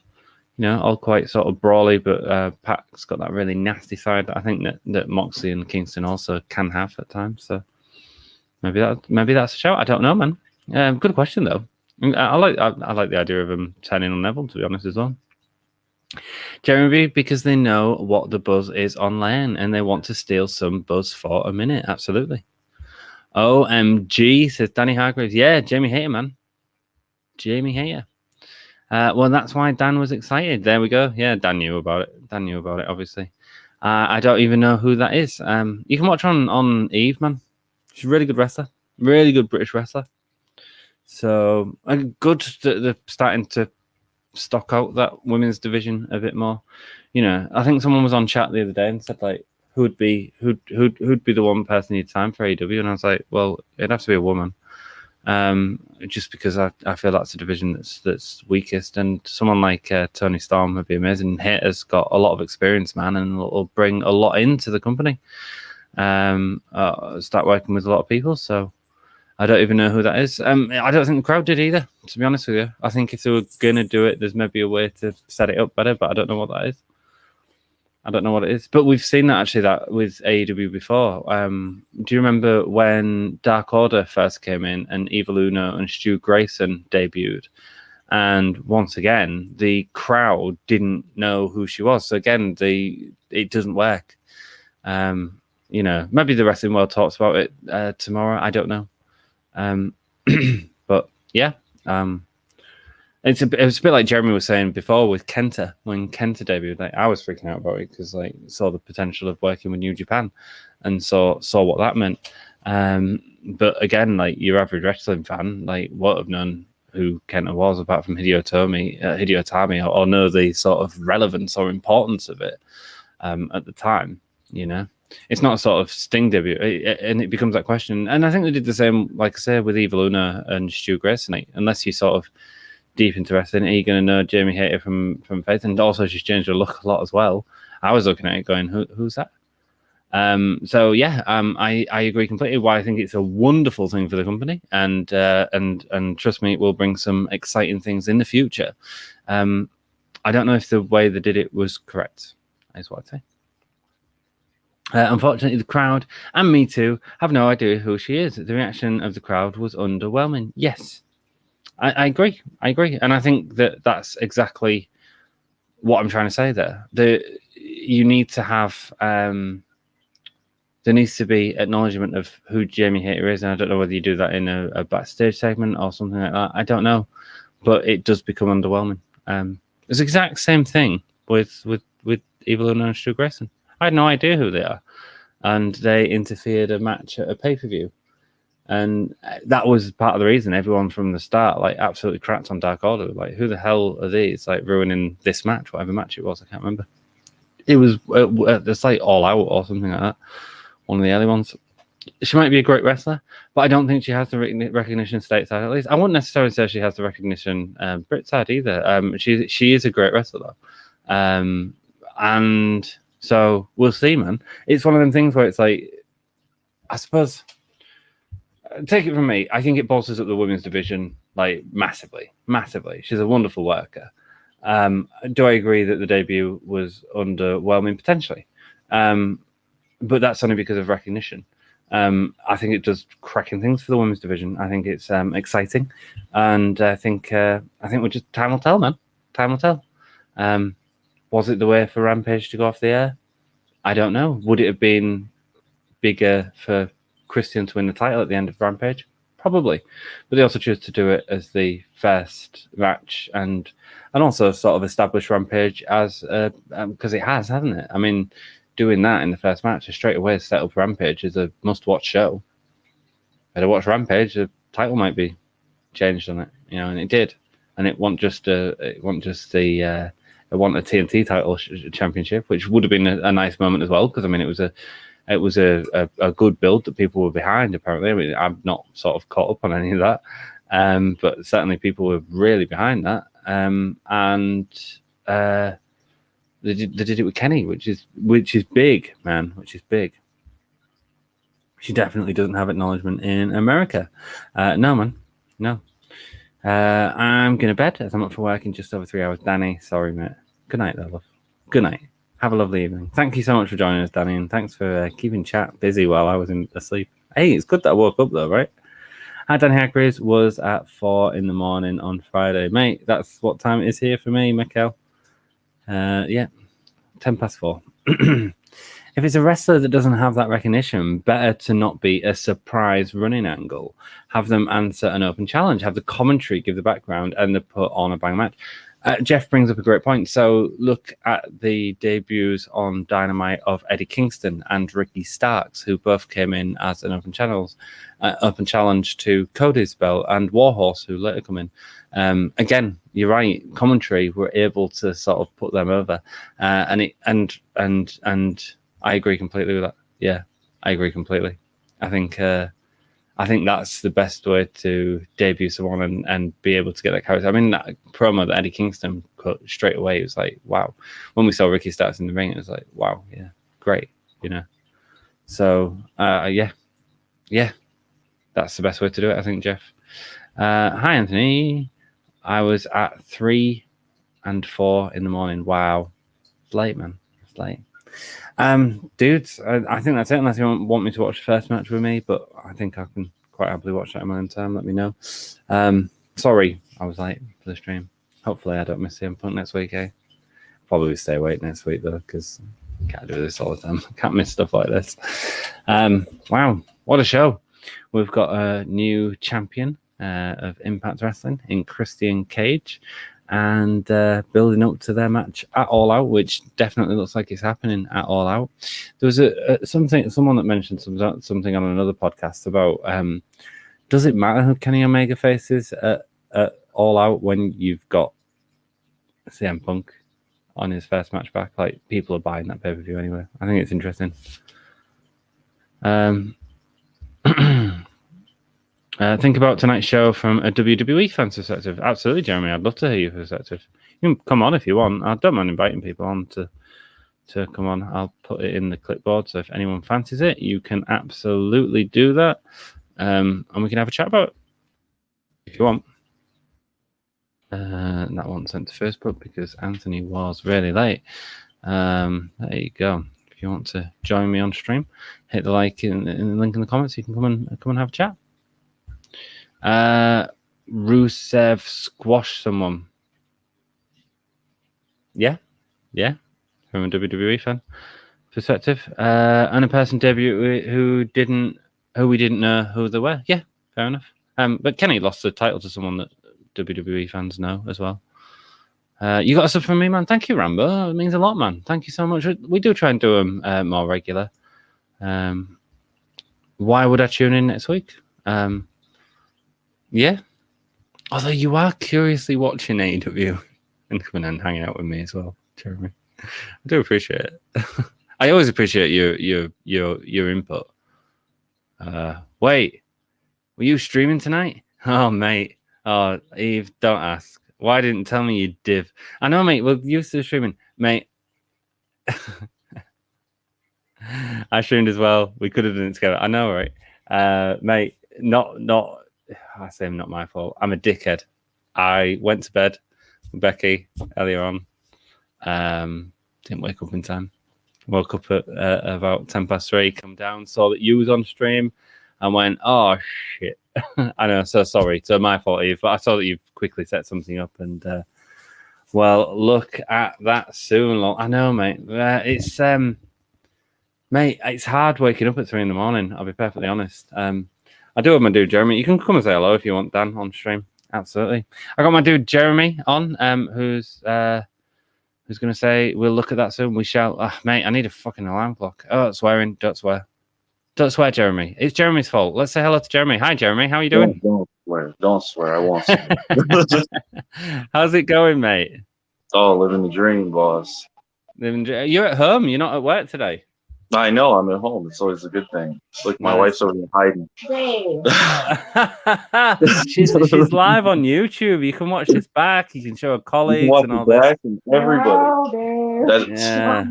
[SPEAKER 3] You know, all quite sort of brawly, but Pac's got that really nasty side that I think that Moxley and Kingston also can have at times. So maybe that's a shout. I don't know, man. Good question though. I like the idea of him turning on Neville, to be honest, as well. Jeremy, because they know what the buzz is online and they want to steal some buzz for a minute. Absolutely. OMG, says Danny Hargreaves. Yeah, Jamie Hayter, man. Jamie Hayter. Well, that's why Dan was excited. There we go. Yeah, Dan knew about it. Obviously. I don't even know who that is. You can watch her on Eve, man. She's a really good wrestler. Really good British wrestler. So, good that they're starting to stock out that women's division a bit more. You know, I think someone was on chat the other day and said, like, who'd be the one person you'd sign for AEW? And I was like, well, it'd have to be a woman. Just because I feel that's a division that's weakest, and someone like Tony Storm would be amazing. Hayter's got a lot of experience, man, and will bring a lot into the company. Start working with a lot of people, so I don't even know who that is. I don't think the crowd did either, to be honest with you. I think if they were gonna do it, there's maybe a way to set it up better, but I don't know what that is. But we've seen that actually, that with AEW before. Do you remember when Dark Order first came in and Evil Uno and Stu Grayson debuted? And once again, the crowd didn't know who she was. So again, it doesn't work. You know, maybe the wrestling world talks about it tomorrow. I don't know. But yeah, it was a bit like Jeremy was saying before with Kenta. When Kenta debuted, like, I was freaking out about it because, like, saw the potential of working with New Japan and saw what that meant. But again, like, your average wrestling fan, like, won't have known who Kenta was apart from Hideo Itami, or know the sort of relevance or importance of it at the time. You know, it's not a sort of Sting debut, and it becomes that question. And I think they did the same, like I say, with Evil Uno and Stu Grayson. Like, unless you sort of deep into wrestling, are you going to know Jamie Hayter from Faith? And also, she's changed her look a lot as well. I was looking at it going, who's that? So yeah, I agree completely. Why I think it's a wonderful thing for the company, and trust me, it will bring some exciting things in the future. I don't know if the way they did it was correct, is what I'd say. Unfortunately, the crowd, and me too, have no idea who she is. The reaction of the crowd was underwhelming. Yes, I agree. And I think that's exactly what I'm trying to say there. You need to have, there needs to be acknowledgement of who Jamie Hayter is. And I don't know whether you do that in a backstage segment or something like that. I don't know. But it does become underwhelming. It's the exact same thing with Evil Uno and Stu Grayson. I had no idea who they are. And they interfered a match at a pay-per-view. And that was part of the reason everyone from the start, like, absolutely cracked on Dark Order. Like, who the hell are these? Like, ruining this match, whatever match it was. I can't remember. It was, it's like All Out or something like that. One of the early ones. She might be a great wrestler, but I don't think she has the recognition stateside, at least. I wouldn't necessarily say she has the recognition Brit side either. She is a great wrestler, though. And so we'll see, man. It's one of them things where it's like, I suppose, take it from me, I think it bolsters up the women's division, like, massively. She's a wonderful worker. Do I agree that the debut was underwhelming? Potentially. But that's only because of recognition. I think it does cracking things for the women's division. I think it's exciting. And I think we're just, time will tell, man. Time will tell. Was it the way for Rampage to go off the air? I don't know. Would it have been bigger for Christian to win the title at the end of Rampage? Probably. But they also chose to do it as the first match and also sort of establish Rampage as because it has, hasn't it? I mean, doing that in the first match is straight away set up Rampage as a must-watch show. Better watch Rampage. The title might be changed on it, you know, and it did. And it wasn't just the TNT title championship, which would have been a nice moment as well, because I mean, it was a good build that people were behind. Apparently, I mean, I'm not sort of caught up on any of that, but certainly people were really behind that. They did it with Kenny, which is big, man, which is big. She definitely doesn't have acknowledgement in America. No, man, no. I'm going to bed as I'm up for work in just over 3 hours. Danny, sorry, mate. Good night, though, love. Good night. Have a lovely evening. Thank you so much for joining us, Danny, and thanks for keeping chat busy while I was asleep. Hey, it's good that I woke up, though, right? Dann Read was at 4 in the morning on Friday. Mate, that's what time it is here for me, Mikkel. 10 past 4. If it's a wrestler that doesn't have that recognition, better to not be a surprise running angle. Have them answer an open challenge. Have the commentary give the background and they put on a bang match. Jeff brings up a great point. So look at the debuts on Dynamite of Eddie Kingston and Ricky Starks, who both came in as an open challenge to Cody's belt, and Warhorse, who later come in. Again, you're right. Commentary were able to sort of put them over, and I agree completely with that. Yeah, I agree completely. I think that's the best way to debut someone and be able to get that character. I mean, that promo that Eddie Kingston cut straight away, it was like, wow. When we saw Ricky Starks in the ring, it was like, wow, yeah, great, you know. So, yeah, that's the best way to do it, I think, Jeff. Hi, Anthony. I was at 3 and 4 in the morning. Wow. It's late, man. It's late. Dudes, I think that's it, unless you want me to watch the first match with me, but I think I can quite happily watch that in my own time. Let me know. Sorry I was late for the stream. Hopefully I don't miss CM Punk next week, eh? Probably stay awake next week, though, because I can't do this all the time. I can't miss stuff like this. Wow, what a show. We've got a new champion of Impact Wrestling in Christian Cage, and building up to their match at All Out, which definitely looks like it's happening at All Out. There was someone that mentioned something on another podcast about does it matter who Kenny Omega faces at All Out when you've got CM Punk on his first match back? Like, people are buying that pay-per-view anyway. I think it's interesting. Think about tonight's show from a WWE fan's perspective. Absolutely, Jeremy. I'd love to hear your perspective. You can come on if you want. I don't mind inviting people on to come on. I'll put it in the clipboard, so if anyone fancies it, you can absolutely do that. And we can have a chat about it if you want. That one sent to Facebook because Anthony was really late. There you go. If you want to join me on stream, hit the like in the link in the comments. You can come and have a chat. Rusev squash someone. Yeah, from a WWE fan perspective. And a person debut who we didn't know who they were. Yeah, fair enough. But Kenny lost the title to someone that WWE fans know as well. You got a sub from me, man. Thank you, Rambo. It means a lot, man. Thank you so much. We do try and do them more regular. Why would I tune in next week? Yeah. Although you are curiously watching AEW and coming and hanging out with me as well, Jeremy. I do appreciate it. I always appreciate your input. Wait, were you streaming tonight? Oh, mate. Oh, Eve, don't ask. Why didn't you tell me you div? I know, mate. We're used to streaming, mate. I streamed as well. We could have done it together. I know, right? Mate, not. I say not my fault. I'm a dickhead. I went to bed with Becky earlier on. Didn't wake up in time. Woke up at about 10 past 3. Come down, saw that you was on stream, and went, "Oh shit!" I know. So sorry. So my fault, Eve. But I saw that you quickly set something up, and well, look at that soon. I know, mate. It's mate. It's hard waking up at 3 a.m. I'll be perfectly honest. I do have my dude Jeremy. You can come and say hello if you want, Dan, on stream. Absolutely. I got my dude Jeremy on, who's going to say we'll look at that soon. We shall. Mate, I need a fucking alarm clock. Oh, swearing. Don't swear. Don't swear, Jeremy. It's Jeremy's fault. Let's say hello to Jeremy. Hi, Jeremy. How are you doing?
[SPEAKER 4] Don't swear. Don't swear. I won't swear.
[SPEAKER 3] How's it going, mate?
[SPEAKER 4] Oh, living the dream, boss.
[SPEAKER 3] You're at home. You're not at work today.
[SPEAKER 4] I know. I'm at home. It's always a good thing. Like my wife's over here hiding.
[SPEAKER 3] she's live on YouTube. You can watch this back. You can show her colleagues and all
[SPEAKER 4] that.
[SPEAKER 3] this.
[SPEAKER 4] And everybody.
[SPEAKER 3] Yeah.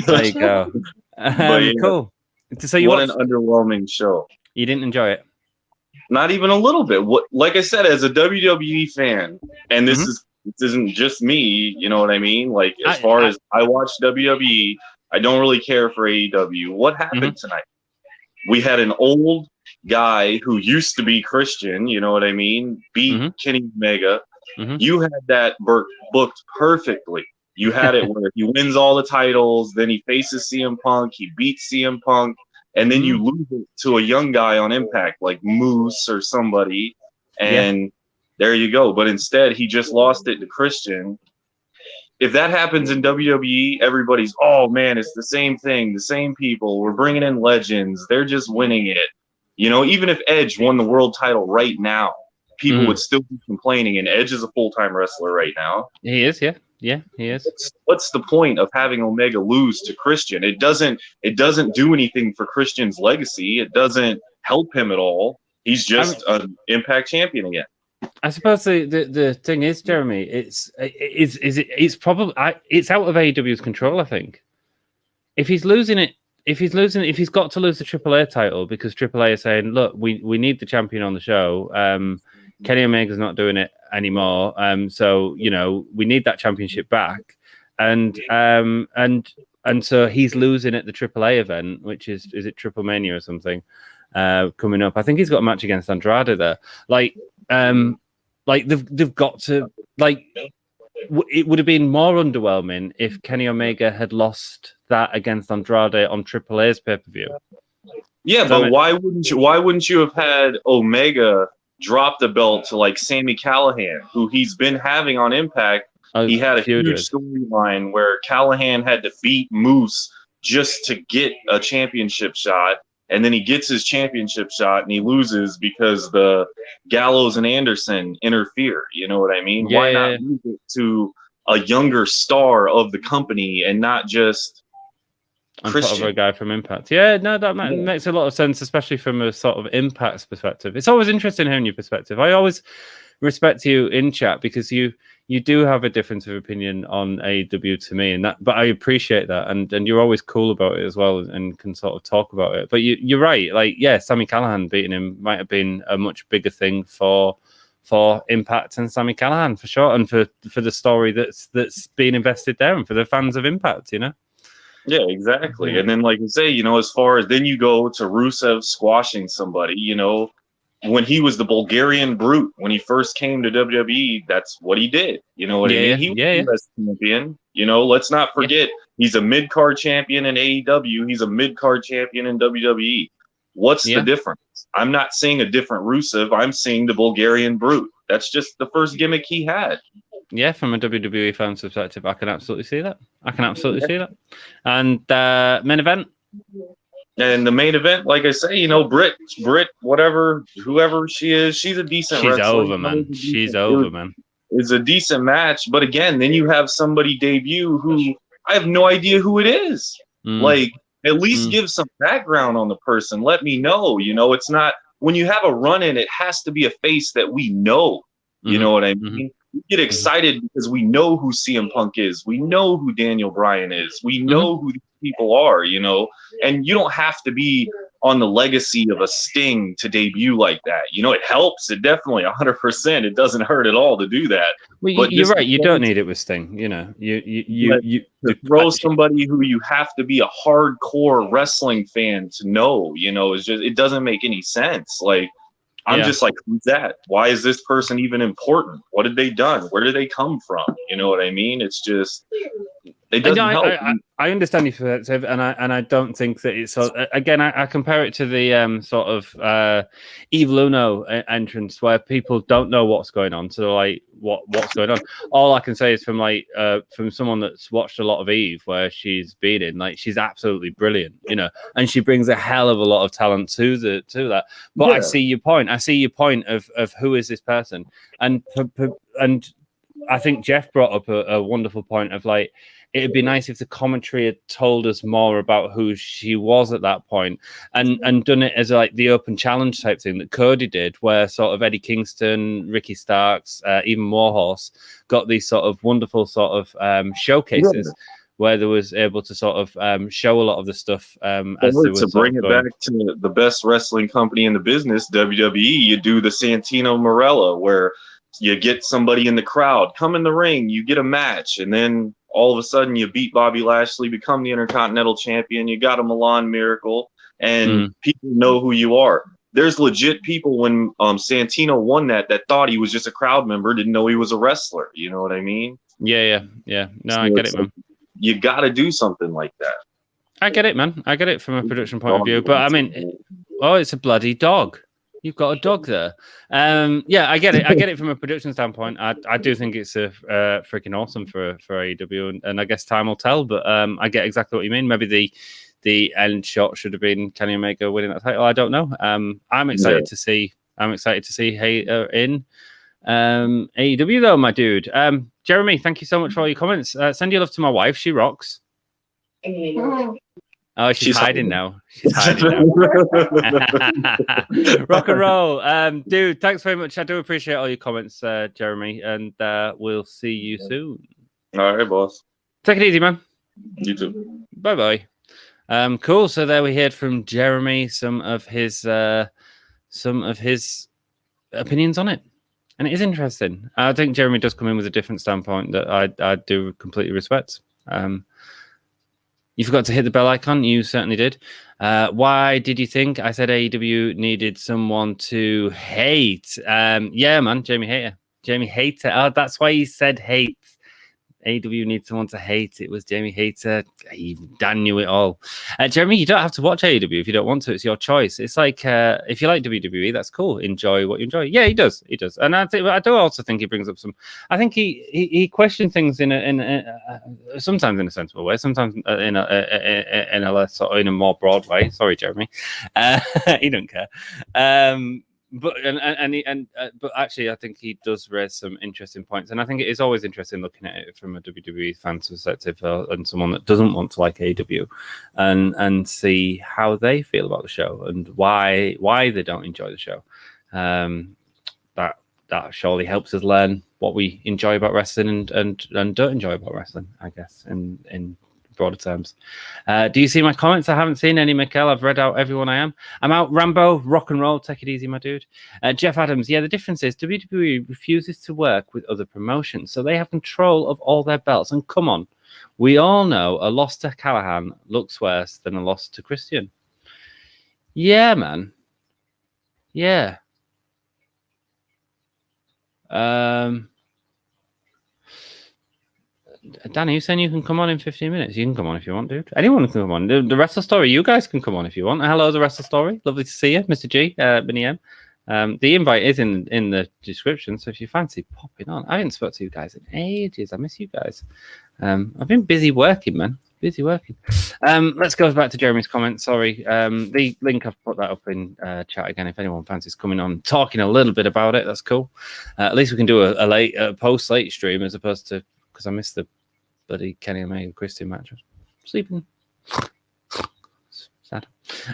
[SPEAKER 3] There you go.
[SPEAKER 4] Yeah.
[SPEAKER 3] Cool. So
[SPEAKER 4] what an underwhelming show.
[SPEAKER 3] You didn't enjoy it?
[SPEAKER 4] Not even a little bit. Like I said, as a WWE fan, and this isn't just me. You know what I mean? Like as far as I watch WWE. I don't really care for AEW. What happened tonight? We had an old guy who used to be Christian, you know what I mean, beat Kenny Omega. You had that booked perfectly. You had it where he wins all the titles, then he faces CM Punk, he beats CM Punk, and then you lose it to a young guy on Impact like Moose or somebody, and there you go. But instead, he just lost it to Christian. If that happens in WWE, everybody's, oh man, it's the same thing, the same people. We're bringing in legends. They're just winning it. You know, even if Edge won the world title right now, people would still be complaining. And Edge is a full-time wrestler right now.
[SPEAKER 3] He is, yeah. Yeah, he is.
[SPEAKER 4] What's the point of having Omega lose to Christian? It doesn't do anything for Christian's legacy. It doesn't help him at all. He's just an Impact champion again.
[SPEAKER 3] I suppose the thing is, Jeremy, it's probably it's out of AEW's control. I think if he's got to lose the AAA title because AAA is saying, look, we need the champion on the show. Kenny Omega's not doing it anymore, so you know we need that championship back, and so he's losing at the AAA event, which is it Triple Mania or something coming up. I think he's got a match against Andrade there. Like they've got to it would have been more underwhelming if Kenny Omega had lost that against Andrade on AAA's pay-per-view.
[SPEAKER 4] Yeah, but why wouldn't you have had Omega drop the belt to like Sami Callihan, who he's been having on Impact? He had a huge storyline where Callihan had to beat Moose just to get a championship shot. And then he gets his championship shot and he loses because the Gallows and Anderson interfere. You know what I mean?
[SPEAKER 3] Yeah.
[SPEAKER 4] Why not move it to a younger star of the company and not just Christian?
[SPEAKER 3] A guy from Impact. Yeah, no, that makes a lot of sense, especially from a sort of Impact's perspective. It's always interesting hearing your perspective. I always respect you in chat because you do have a difference of opinion on AEW to me, and that, but I appreciate that, and you're always cool about it as well, and can sort of talk about it. But you're right, like Sami Callihan beating him might have been a much bigger thing for Impact and Sami Callihan for sure, and for the story that's being invested there, and for the fans of Impact, you know.
[SPEAKER 4] Yeah, exactly. And then, like you say, you know, as far as then you go to Rusev squashing somebody, you know. When he was the Bulgarian Brute, when he first came to WWE, that's what he did. You know what I mean? He was the best champion. You know, let's not forget, he's a mid-card champion in AEW. He's a mid-card champion in WWE. What's the difference? I'm not seeing a different Rusev. I'm seeing the Bulgarian Brute. That's just the first gimmick he had.
[SPEAKER 3] Yeah, from a WWE fan's perspective, I can absolutely see that. See that. And main event?
[SPEAKER 4] And the main event, like I say, you know, Britt, whatever, whoever she is, she's a decent wrestler.
[SPEAKER 3] She's over, man. She's over, man.
[SPEAKER 4] It's a decent match. But again, then you have somebody debut who I have no idea who it is. Like, at least give some background on the person. Let me know. You know, it's not, when you have a run-in, it has to be a face that we know. You know what I mean? We get excited because we know who CM Punk is. We know who Daniel Bryan is. We know who these people are, you know, and you don't have to be on the legacy of a Sting to debut like that. You know, it helps. It definitely 100%. It doesn't hurt at all to do that.
[SPEAKER 3] Well,
[SPEAKER 4] but
[SPEAKER 3] you're right. You don't need it with Sting. You know, you
[SPEAKER 4] throw somebody who you have to be a hardcore wrestling fan to know, you know, is just, it doesn't make any sense. Like, I'm just like, who's that? Why is this person even important? What have they done? Where did they come from? You know what I mean? It's just, it doesn't help.
[SPEAKER 3] I understand your perspective, and I don't think that it's again. I compare it to the sort of Evil Uno entrance where people don't know what's going on. So like, what's going on? All I can say is from someone that's watched a lot of Eve, where she's been in, like, she's absolutely brilliant, you know, and she brings a hell of a lot of talent to that. But I see your point. I see your point of who is this person, and I think Jeff brought up a wonderful point of like, it'd be nice if the commentary had told us more about who she was at that point, and done it as like the open challenge type thing that Cody did, where sort of Eddie Kingston, Ricky Starks, even Warhorse got these sort of wonderful sort of showcases where they was able to sort of show a lot of the stuff. As they were
[SPEAKER 4] to bring it back to the best wrestling company in the business, WWE, you do the Santino Marella, where you get somebody in the crowd, come in the ring, you get a match, and then all of a sudden you beat Bobby Lashley, become the Intercontinental Champion, you got a Milan Miracle, and people know who you are. there's legit people when Santino won that thought he was just a crowd member, didn't know he was a wrestler. You know what I mean?
[SPEAKER 3] Yeah. No, so I get it, man.
[SPEAKER 4] You got to do something like that.
[SPEAKER 3] I get it, man. I get it from a production point of view. But I mean, it's a bloody dog. You've got a dog there. Yeah, I get it. I get it from a production standpoint. I do think it's freaking awesome for AEW, and I guess time will tell. But I get exactly what you mean. Maybe the end shot should have been Kenny Omega winning that title. I don't know. I'm excited to see. I'm excited to see Hayter in AEW though, my dude. Jeremy, thank you so much for all your comments. Send your love to my wife. She rocks. Oh, she's hiding now. She's hiding now. Rock and roll. Dude, thanks very much. I do appreciate all your comments, Jeremy, and we'll see you soon.
[SPEAKER 4] All right, boss.
[SPEAKER 3] Take it easy, man.
[SPEAKER 4] You too.
[SPEAKER 3] Bye-bye. Cool. So there we heard from Jeremy some of his opinions on it. And it is interesting. I think Jeremy does come in with a different standpoint that I do completely respect. You forgot to hit the bell icon. You certainly did. Why did you think I said AEW needed someone to hate? Yeah, man, Jamie Hater. Jamie Hater. Oh, that's why he said hate. AEW needs someone to hate. It was Jamie Hater. Dan knew it all. Jeremy, you don't have to watch AEW if you don't want to. It's your choice. It's like if you like WWE, that's cool. Enjoy what you enjoy. Yeah, he does. He does. And I do also think he brings up some. I think he questions things in sometimes in a sensible way, sometimes in a less sort of in a more broad way. Sorry, Jeremy. He don't care. But but actually, I think he does raise some interesting points, and I think it is always interesting looking at it from a WWE fan's perspective and someone that doesn't want to like AEW, and see how they feel about the show and why they don't enjoy the show. That surely helps us learn what we enjoy about wrestling and don't enjoy about wrestling, I guess, in broader terms. Do you see my comments? I haven't seen any, Mikkel. I've read out everyone I am. I'm out. Rambo, rock and roll. Take it easy, my dude. Jeff Adams. Yeah, the difference is WWE refuses to work with other promotions, so they have control of all their belts. And come on, we all know a loss to Callahan looks worse than a loss to Christian. Yeah, man. Yeah. Danny, you saying you can come on in 15 minutes? You can come on if you want, dude. Anyone can come on. The Wrestle Story, you guys can come on if you want. Hello, the Wrestle Story. Lovely to see you, Mr. G, Benny M. The invite is in the description, so if you fancy popping on. I haven't spoken to you guys in ages. I miss you guys. I've been busy working, man. Busy working. Let's go back to Jeremy's comment. Sorry. The link, I've put that up in chat again. If anyone fancies coming on, talking a little bit about it, that's cool. At least we can do a post-late stream as opposed to, because I missed the bloody Kenny Omega Christian match. I was sleeping. Sad.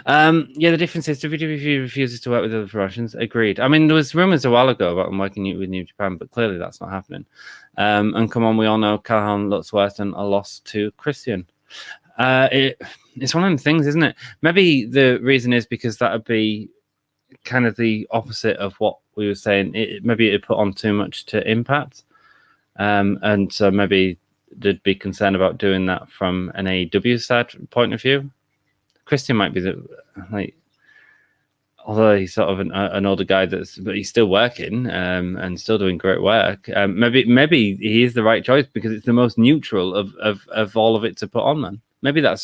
[SPEAKER 3] Yeah, the difference is WWE refuses to work with other promotions. Agreed. I mean, there was rumors a while ago about them working with New Japan, but clearly that's not happening. And come on, we all know Callahan looks worse than a loss to Christian. It's one of them things, isn't it? Maybe the reason is because that would be kind of the opposite of what we were saying. Maybe it put on too much to Impact. And so maybe they'd be concerned about doing that from an AEW side point of view. Christian might be although he's sort of an older guy but he's still working and still doing great work. Maybe he is the right choice because it's the most neutral of all of it to put on, man. Maybe it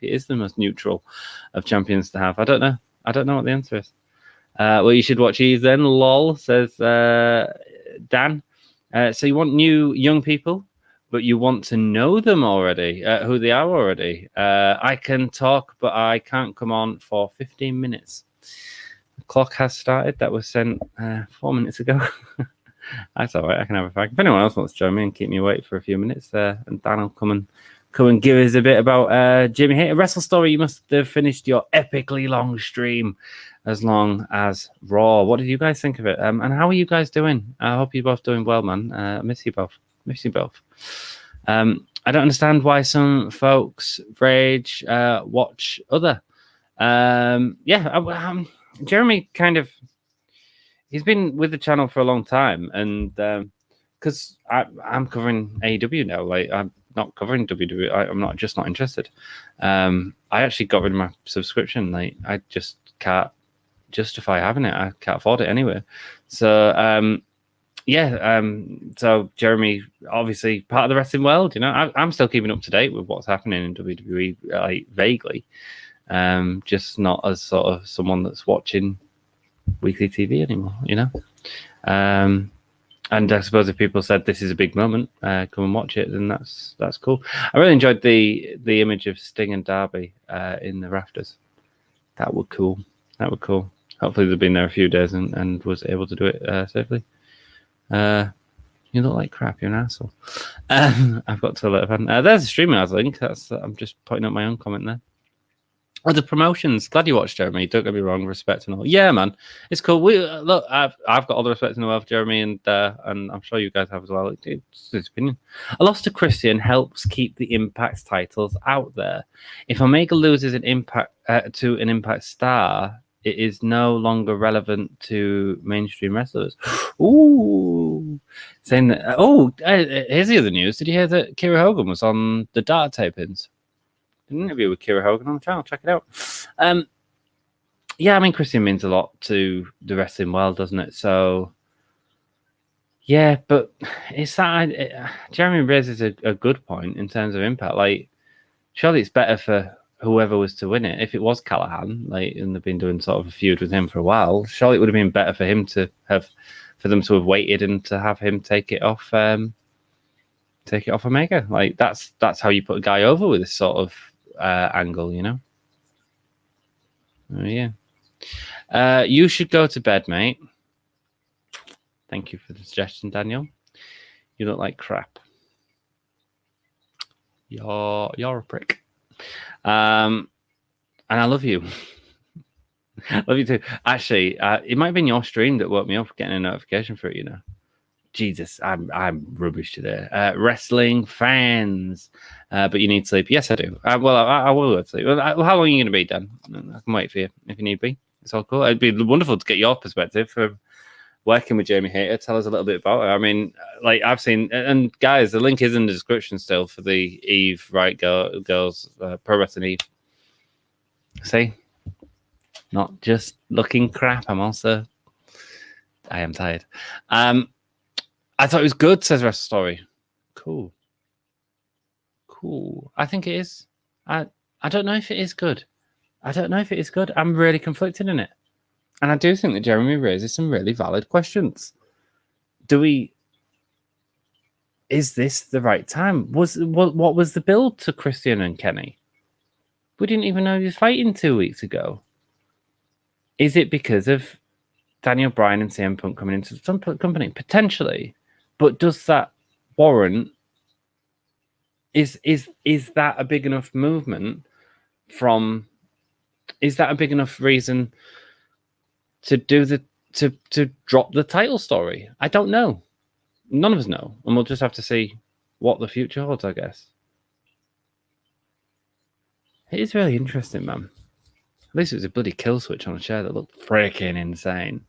[SPEAKER 3] is the most neutral of champions to have. I don't know what the answer is. Well, you should watch Eve then. Lol, says Dan. So you want new young people, but you want to know them already, who they are already. I can talk, but I can't come on for 15 minutes. The clock has started. That was sent 4 minutes ago. That's all right. I can have a fact. If anyone else wants to join me and keep me awake for a few minutes, and Dan will come and give us a bit about Jimmy Hater. Wrestle Story, you must have finished your epically long stream as long as Raw. What did you guys think of it? And how are you guys doing? I hope you're both doing well, man. I miss you both. I don't understand why some folks rage watch other. Jeremy he's been with the channel for a long time, and because I'm covering AEW now, like I'm not covering WWE. I'm not interested. I actually got rid of my subscription. Like I just can't justify having it. I can't afford it anyway. So so Jeremy, obviously part of the wrestling world. I'm still keeping up to date with what's happening in WWE, like vaguely, just not as sort of someone that's watching weekly TV anymore. And I suppose if people said this is a big moment, come and watch it, then that's cool. I really enjoyed the image of Sting and Darby in the rafters. That was cool. Hopefully they've been there a few days and was able to do it safely. You look like crap. You're an asshole. I've got to let there's a streaming hours link. I'm just putting up my own comment there. Oh, the promotions. Glad you watched, Jeremy. Don't get me wrong. Respect and all. Yeah, man, it's cool. Look, I've got all the respect in the world for Jeremy, and I'm sure you guys have as well. It's his opinion. A loss to Christian helps keep the Impact titles out there. If Omega loses an Impact to an Impact star, it is no longer relevant to mainstream wrestlers. Ooh, saying that. Here's the other news. Did you hear that Kira Hogan was on the Dark tapings? An interview with Kira Hogan on the channel. Check it out. I mean, Christian means a lot to the wrestling world, doesn't it? So, yeah, but it's that Jeremy raises a good point in terms of Impact. Like, surely it's better for whoever was to win it. If it was Callahan, and they've been doing sort of a feud with him for a while, surely it would have been better for him to have, for them to have waited and to have him take it off Omega. Like, that's how you put a guy over with this sort of angle, Oh, yeah. You should go to bed, mate. Thank you for the suggestion, Daniel. You look like crap. You're a prick. And I love you. Love you too. Actually, it might have been your stream that woke me up getting a notification for it, Jesus, I'm rubbish today. Wrestling fans, but you need sleep. Yes, I do. I will go to sleep. How long are you going to be, Dan? I can wait for you if you need be. It's all cool. It'd be wonderful to get your perspective from working with Jamie Hayter. Tell us a little bit about her. I mean, I've seen, and guys, the link is in the description still for the Eve Right Girls Pro Wrestling Eve. See, not just looking crap. I am tired. I thought it was good, says Rest Story. Cool. I think it is. I don't know if it is good. I'm really conflicted in it. And I do think that Jeremy raises some really valid questions. Is this the right time? What was the build to Christian and Kenny? We didn't even know he was fighting 2 weeks ago. Is it because of Daniel Bryan and CM Punk coming into some company? Potentially. But does that warrant? Is that a big enough movement from? Is that a big enough reason to do to drop the title story? I don't know. None of us know, and we'll just have to see what the future holds, I guess. It is really interesting, man. At least it was a bloody kill switch on a chair that looked freaking insane.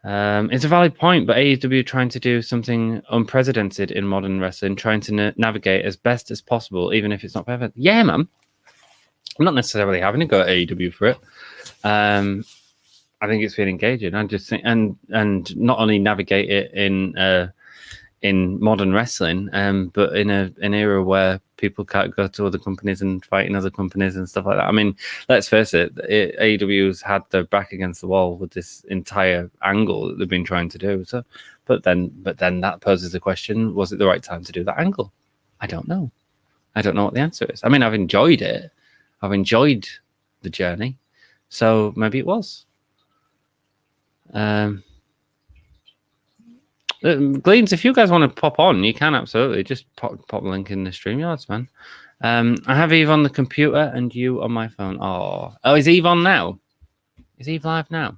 [SPEAKER 3] It's a valid point, but AEW trying to do something unprecedented in modern wrestling, trying to navigate as best as possible, even if it's not perfect. Yeah, man. I'm not necessarily having to go at AEW for it. I think it's been engaging. I just think, and not only navigate it in modern wrestling, but in an era where people can't go to other companies and fight in other companies and stuff like that. I mean, let's face it, AEW's had their back against the wall with this entire angle that they've been trying to do. So, but then that poses the question: was it the right time to do that angle? I don't know. I don't know what the answer is. I mean, I've enjoyed it. I've enjoyed the journey, so maybe it was. Gleans, if you guys want to pop on, you can absolutely just pop the link in the StreamYards, man. I have Eve on the computer and you on my phone. Oh, is Eve on now? Is Eve live now?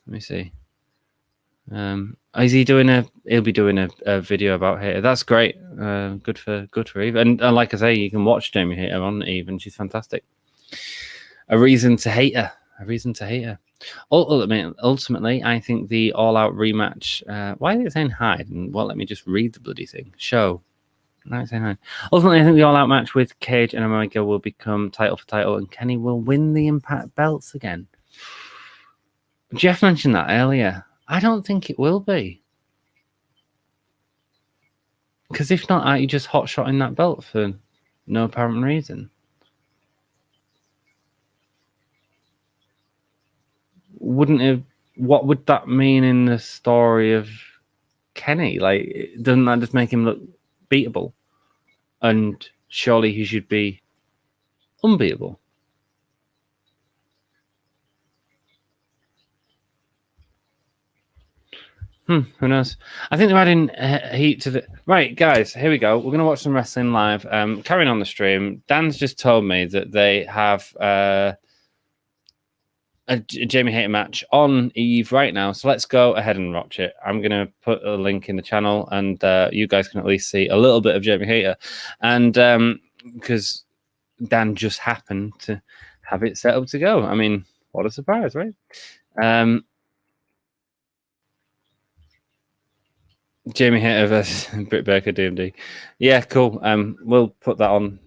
[SPEAKER 3] Let me see. Is he doing he'll be doing a video about Hater. That's great. Good for Eve. And like I say, you can watch Jamie Hater on Eve, and she's fantastic. A reason to hate her. Ultimately, I think the all-out rematch. Why is it saying hide? And well, let me just read the bloody thing. Show. No, it's saying hide. Ultimately, I think the all-out match with Cage and Omega will become title for title, and Kenny will win the Impact belts again. Jeff mentioned that earlier. I don't think it will be. Because if not, aren't you just hot-shotting that belt for no apparent reason? Wouldn't it? What would that mean in the story of Kenny? Like, doesn't that just make him look beatable? And surely he should be unbeatable. Who knows? I think they're adding heat to the... Right, guys, here we go. We're going to watch some wrestling live. Carrying on the stream, Dan's just told me that they have a Jamie Hayter match on Eve right now. So let's go ahead and watch it. I'm going to put a link in the channel, and you guys can at least see a little bit of Jamie Hayter. And because Dan just happened to have it set up to go. I mean, what a surprise, right? Jamie Hayter versus Britt Baker DMD. Yeah, cool. We'll put that on.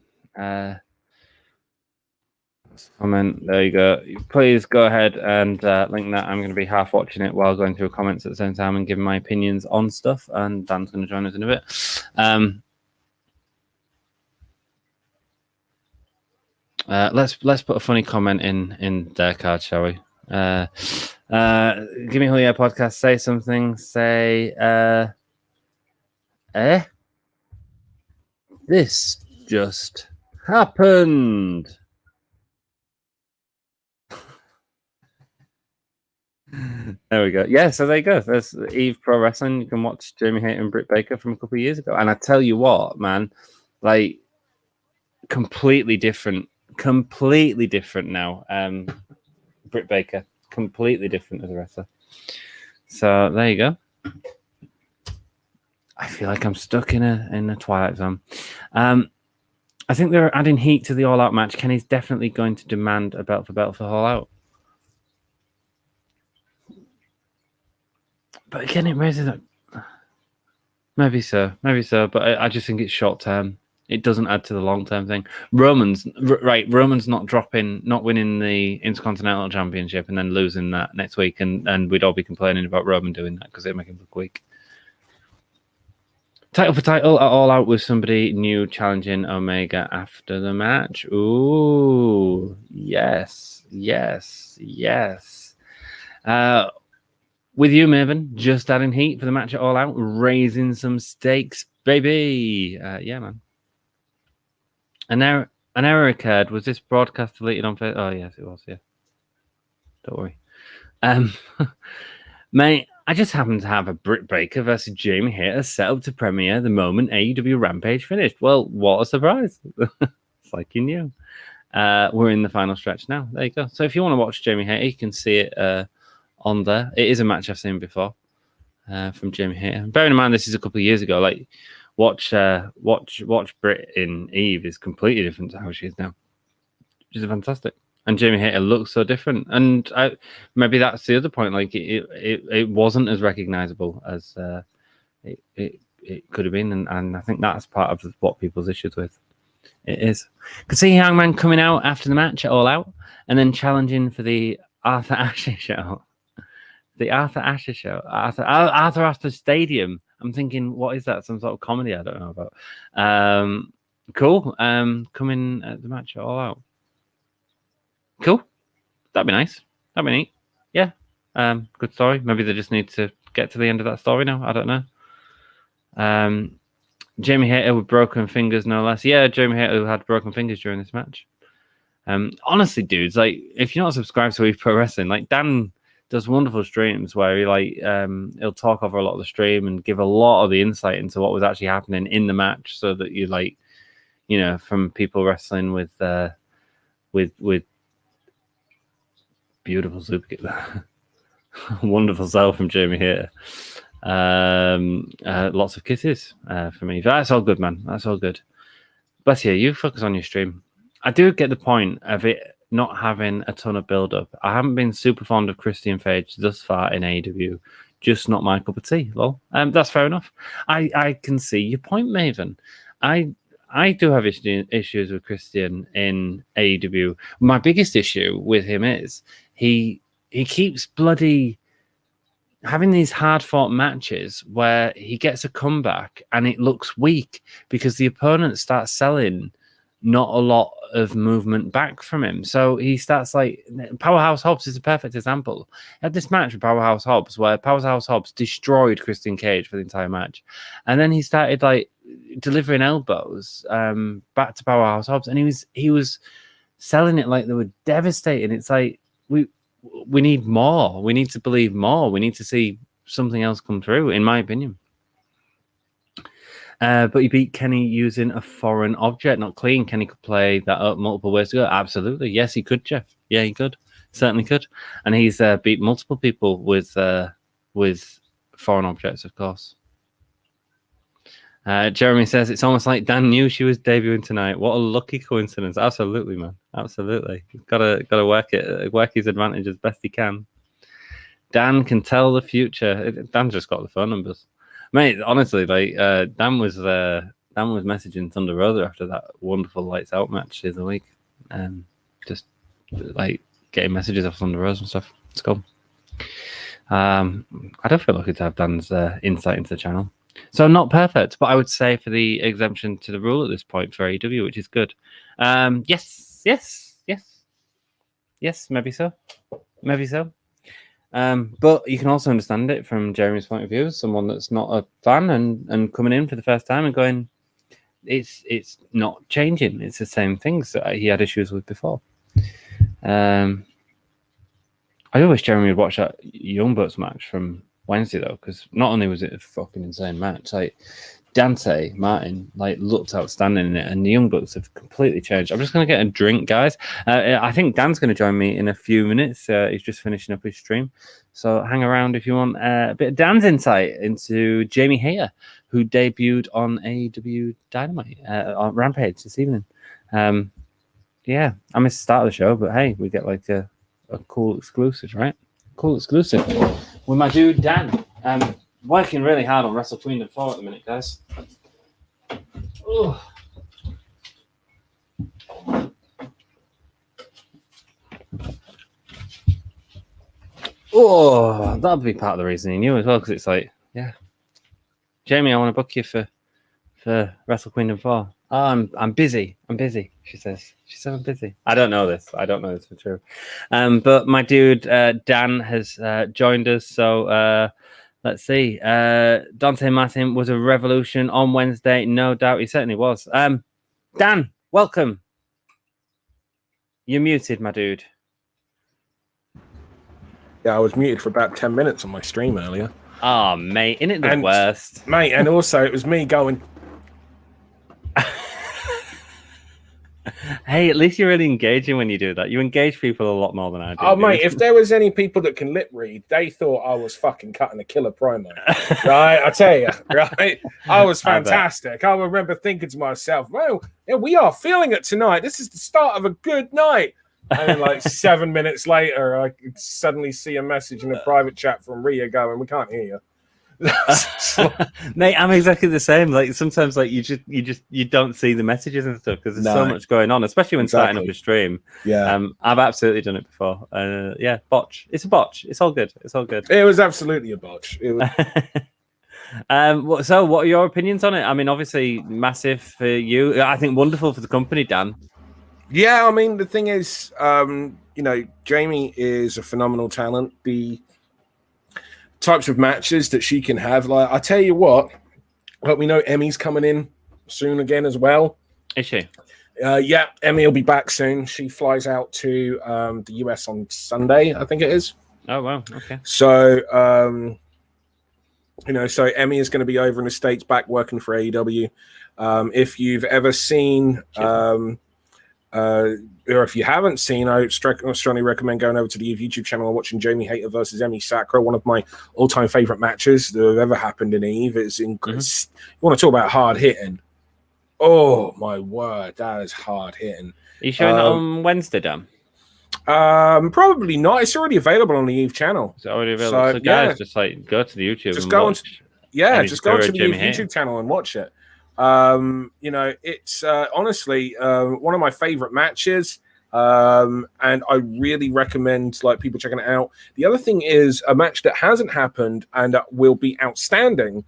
[SPEAKER 3] Comment. There you go. Please go ahead and link that. I'm going to be half watching it while going through comments at the same time and giving my opinions on stuff. And Dan's going to join us in a bit. Let's put a funny comment in their card, shall we? Gimme Julia podcast. Say something. Say. This just happened. There we go. Yeah, so there you go. There's Eve Pro Wrestling. You can watch Jamie Hayter and Britt Baker from a couple of years ago. And I tell you what, man, like completely different now. Britt Baker, completely different as a wrestler. So there you go. I feel like I'm stuck in a Twilight Zone. I think they're adding heat to the All Out match. Kenny's definitely going to demand a belt for All Out. But again, it raises up. Maybe so. But I just think it's short term. It doesn't add to the long term thing. Roman's not winning the Intercontinental Championship and then losing that next week, and we'd all be complaining about Roman doing that because it'd make him look weak. Title for title at All Out with somebody new challenging Omega after the match. Ooh, yes. With you, Maven, just adding heat for the match at All Out, raising some stakes, baby. Yeah, man. An error occurred. Was this broadcast deleted on Facebook? Oh, yes, it was, yeah. Don't worry. Mate, I just happened to have a Britt Baker versus Jamie Hayter set up to premiere the moment AEW Rampage finished. Well, what a surprise. It's like you knew. We're in the final stretch now. There you go. So if you want to watch Jamie Hayter, you can see it on there. It is a match I've seen before from Jamie Hayter. Bearing in mind this is a couple of years ago. Like watch Britt in Eve is completely different to how she is now. She's fantastic, and Jamie Hayter looks so different. And maybe that's the other point. Like it wasn't as recognizable as it could have been, and I think that's part of what people's issues with it is. Could see Hangman coming out after the match at All Out and then challenging for the Arthur Ashe show. The Arthur Ashe show. Arthur Ashe Stadium. I'm thinking, what is that? Some sort of comedy I don't know about. Cool. Coming at the match at All Out. Cool. That'd be nice. That'd be neat. Yeah. Good story. Maybe they just need to get to the end of that story now. I don't know. Jamie Hayter with broken fingers, no less. Yeah, Jamie Hayter had broken fingers during this match. Honestly, dudes, like if you're not subscribed to Eve Pro Wrestling, like Dan does wonderful streams where he he'll talk over a lot of the stream and give a lot of the insight into what was actually happening in the match, so that you from people wrestling with beautiful super kick, wonderful sell from Jamie Hayter. Lots of kisses for me. That's all good, man. That's all good. Bless you. You focus on your stream. I do get the point of it not having a ton of build-up. I haven't been super fond of Christian Page thus far in AEW. Just not my cup of tea. Lol. That's fair enough. I can see your point, Maven. I do have issues with Christian in AEW. My biggest issue with him is he he keeps bloody having these hard-fought matches where he gets a comeback and it looks weak because the opponent starts selling not a lot of movement back from him. So he starts like Powerhouse Hobbs is a perfect example. He had this match with Powerhouse Hobbs where Powerhouse Hobbs destroyed Christian Cage for the entire match. And then he started like delivering elbows back to Powerhouse Hobbs, and he was selling it like they were devastating. It's like we need more. We need to believe more. We need to see something else come through, in my opinion. But he beat Kenny using a foreign object, not clean. Kenny could play that up multiple ways to go. Absolutely. Yes, he could, Jeff. Yeah, he could. Certainly could. And he's beat multiple people with foreign objects, of course. Jeremy says, it's almost like Dan knew she was debuting tonight. What a lucky coincidence. Absolutely, man. Absolutely. He's gotta work his advantage as best he can. Dan can tell the future. Dan just got the phone numbers. Mate, honestly, like Dan was messaging Thunder Rosa after that wonderful Lights Out match the other week. Just like getting messages off Thunder Rosa and stuff. It's cool. I don't feel lucky to have Dan's insight into the channel. So not perfect, but I would say for the exemption to the rule at this point for AEW, which is good. Yes, maybe so. But you can also understand it from Jeremy's point of view, someone that's not a fan and coming in for the first time and going, it's not changing. It's the same things that he had issues with before. I do wish Jeremy would watch that Young Bucks match from Wednesday though, because not only was it a fucking insane match, like Dante Martin like looked outstanding in it, and the Young Bucks have completely changed. I'm just going to get a drink, guys. I think Dan's going to join me in a few minutes. He's just finishing up his stream, so hang around if you want a bit of Dan's insight into Jamie Hayter, who debuted on AEW Dynamite on Rampage this evening. Yeah, I missed the start of the show, but hey, we get like a cool exclusive, right? Cool exclusive with my dude Dan. Working really hard on Wrestle Kingdom 4 at the minute, guys. Ooh. Oh, that'll be part of the reason he knew as well, because it's like, yeah, Jamie, I want to book you for Wrestle Kingdom 4. Oh, I'm busy. She says I'm busy. I don't know this for true. But my dude Dan has joined us. So let's see. Dante Martin was a revolution on Wednesday. No doubt, he certainly was. Dan, welcome. You're muted, my dude.
[SPEAKER 5] Yeah, I was muted for about 10 minutes on my stream earlier.
[SPEAKER 3] Oh, mate, isn't it the worst?
[SPEAKER 5] Mate, and also it was me going...
[SPEAKER 3] Hey, at least you're really engaging when you do that. You engage people a lot more than I do.
[SPEAKER 5] Oh, mate, if there was any people that can lip read, they thought I was fucking cutting a killer promo. Right? I tell you, right? I was fantastic. I remember thinking to myself, well, yeah, we are feeling it tonight. This is the start of a good night. And then, like 7 minutes later, I could suddenly see a message in a private chat from Rhea going, we can't hear you.
[SPEAKER 3] Mate, I'm exactly the same. Like sometimes, like you don't see the messages and stuff because there's so much going on, especially when starting up a stream.
[SPEAKER 5] Yeah,
[SPEAKER 3] I've absolutely done it before. Yeah, botch. It's a botch. It's all good.
[SPEAKER 5] It was absolutely a botch. It was...
[SPEAKER 3] So, what are your opinions on it? I mean, obviously, massive for you. I think wonderful for the company, Dan.
[SPEAKER 5] Yeah, I mean, the thing is, Jamie is a phenomenal talent. The types of matches that she can have, like, I tell you what, like, we know Emmy's coming in soon again as well.
[SPEAKER 3] Is she?
[SPEAKER 5] Yeah, Emmy will be back soon. She flies out to the US on Sunday, I think it is.
[SPEAKER 3] Oh, wow. Okay.
[SPEAKER 5] So, so Emmy is going to be over in the States back working for AEW. If you've ever seen... or if you haven't seen, I strongly recommend going over to the YouTube channel and watching Jamie Hayter versus Emi Sakura, one of my all-time favorite matches that have ever happened in Eve. It's You want to talk about hard hitting? Oh my word, that is hard hitting.
[SPEAKER 3] Are you showing that on Wednesday, Dan?
[SPEAKER 5] Probably not. It's already available on the Eve channel.
[SPEAKER 3] It's already available. So guys, just like go to the YouTube.
[SPEAKER 5] Just go to the Eve YouTube channel and watch it. It's honestly one of my favorite matches. And I really recommend like people checking it out. The other thing is a match that hasn't happened and will be outstanding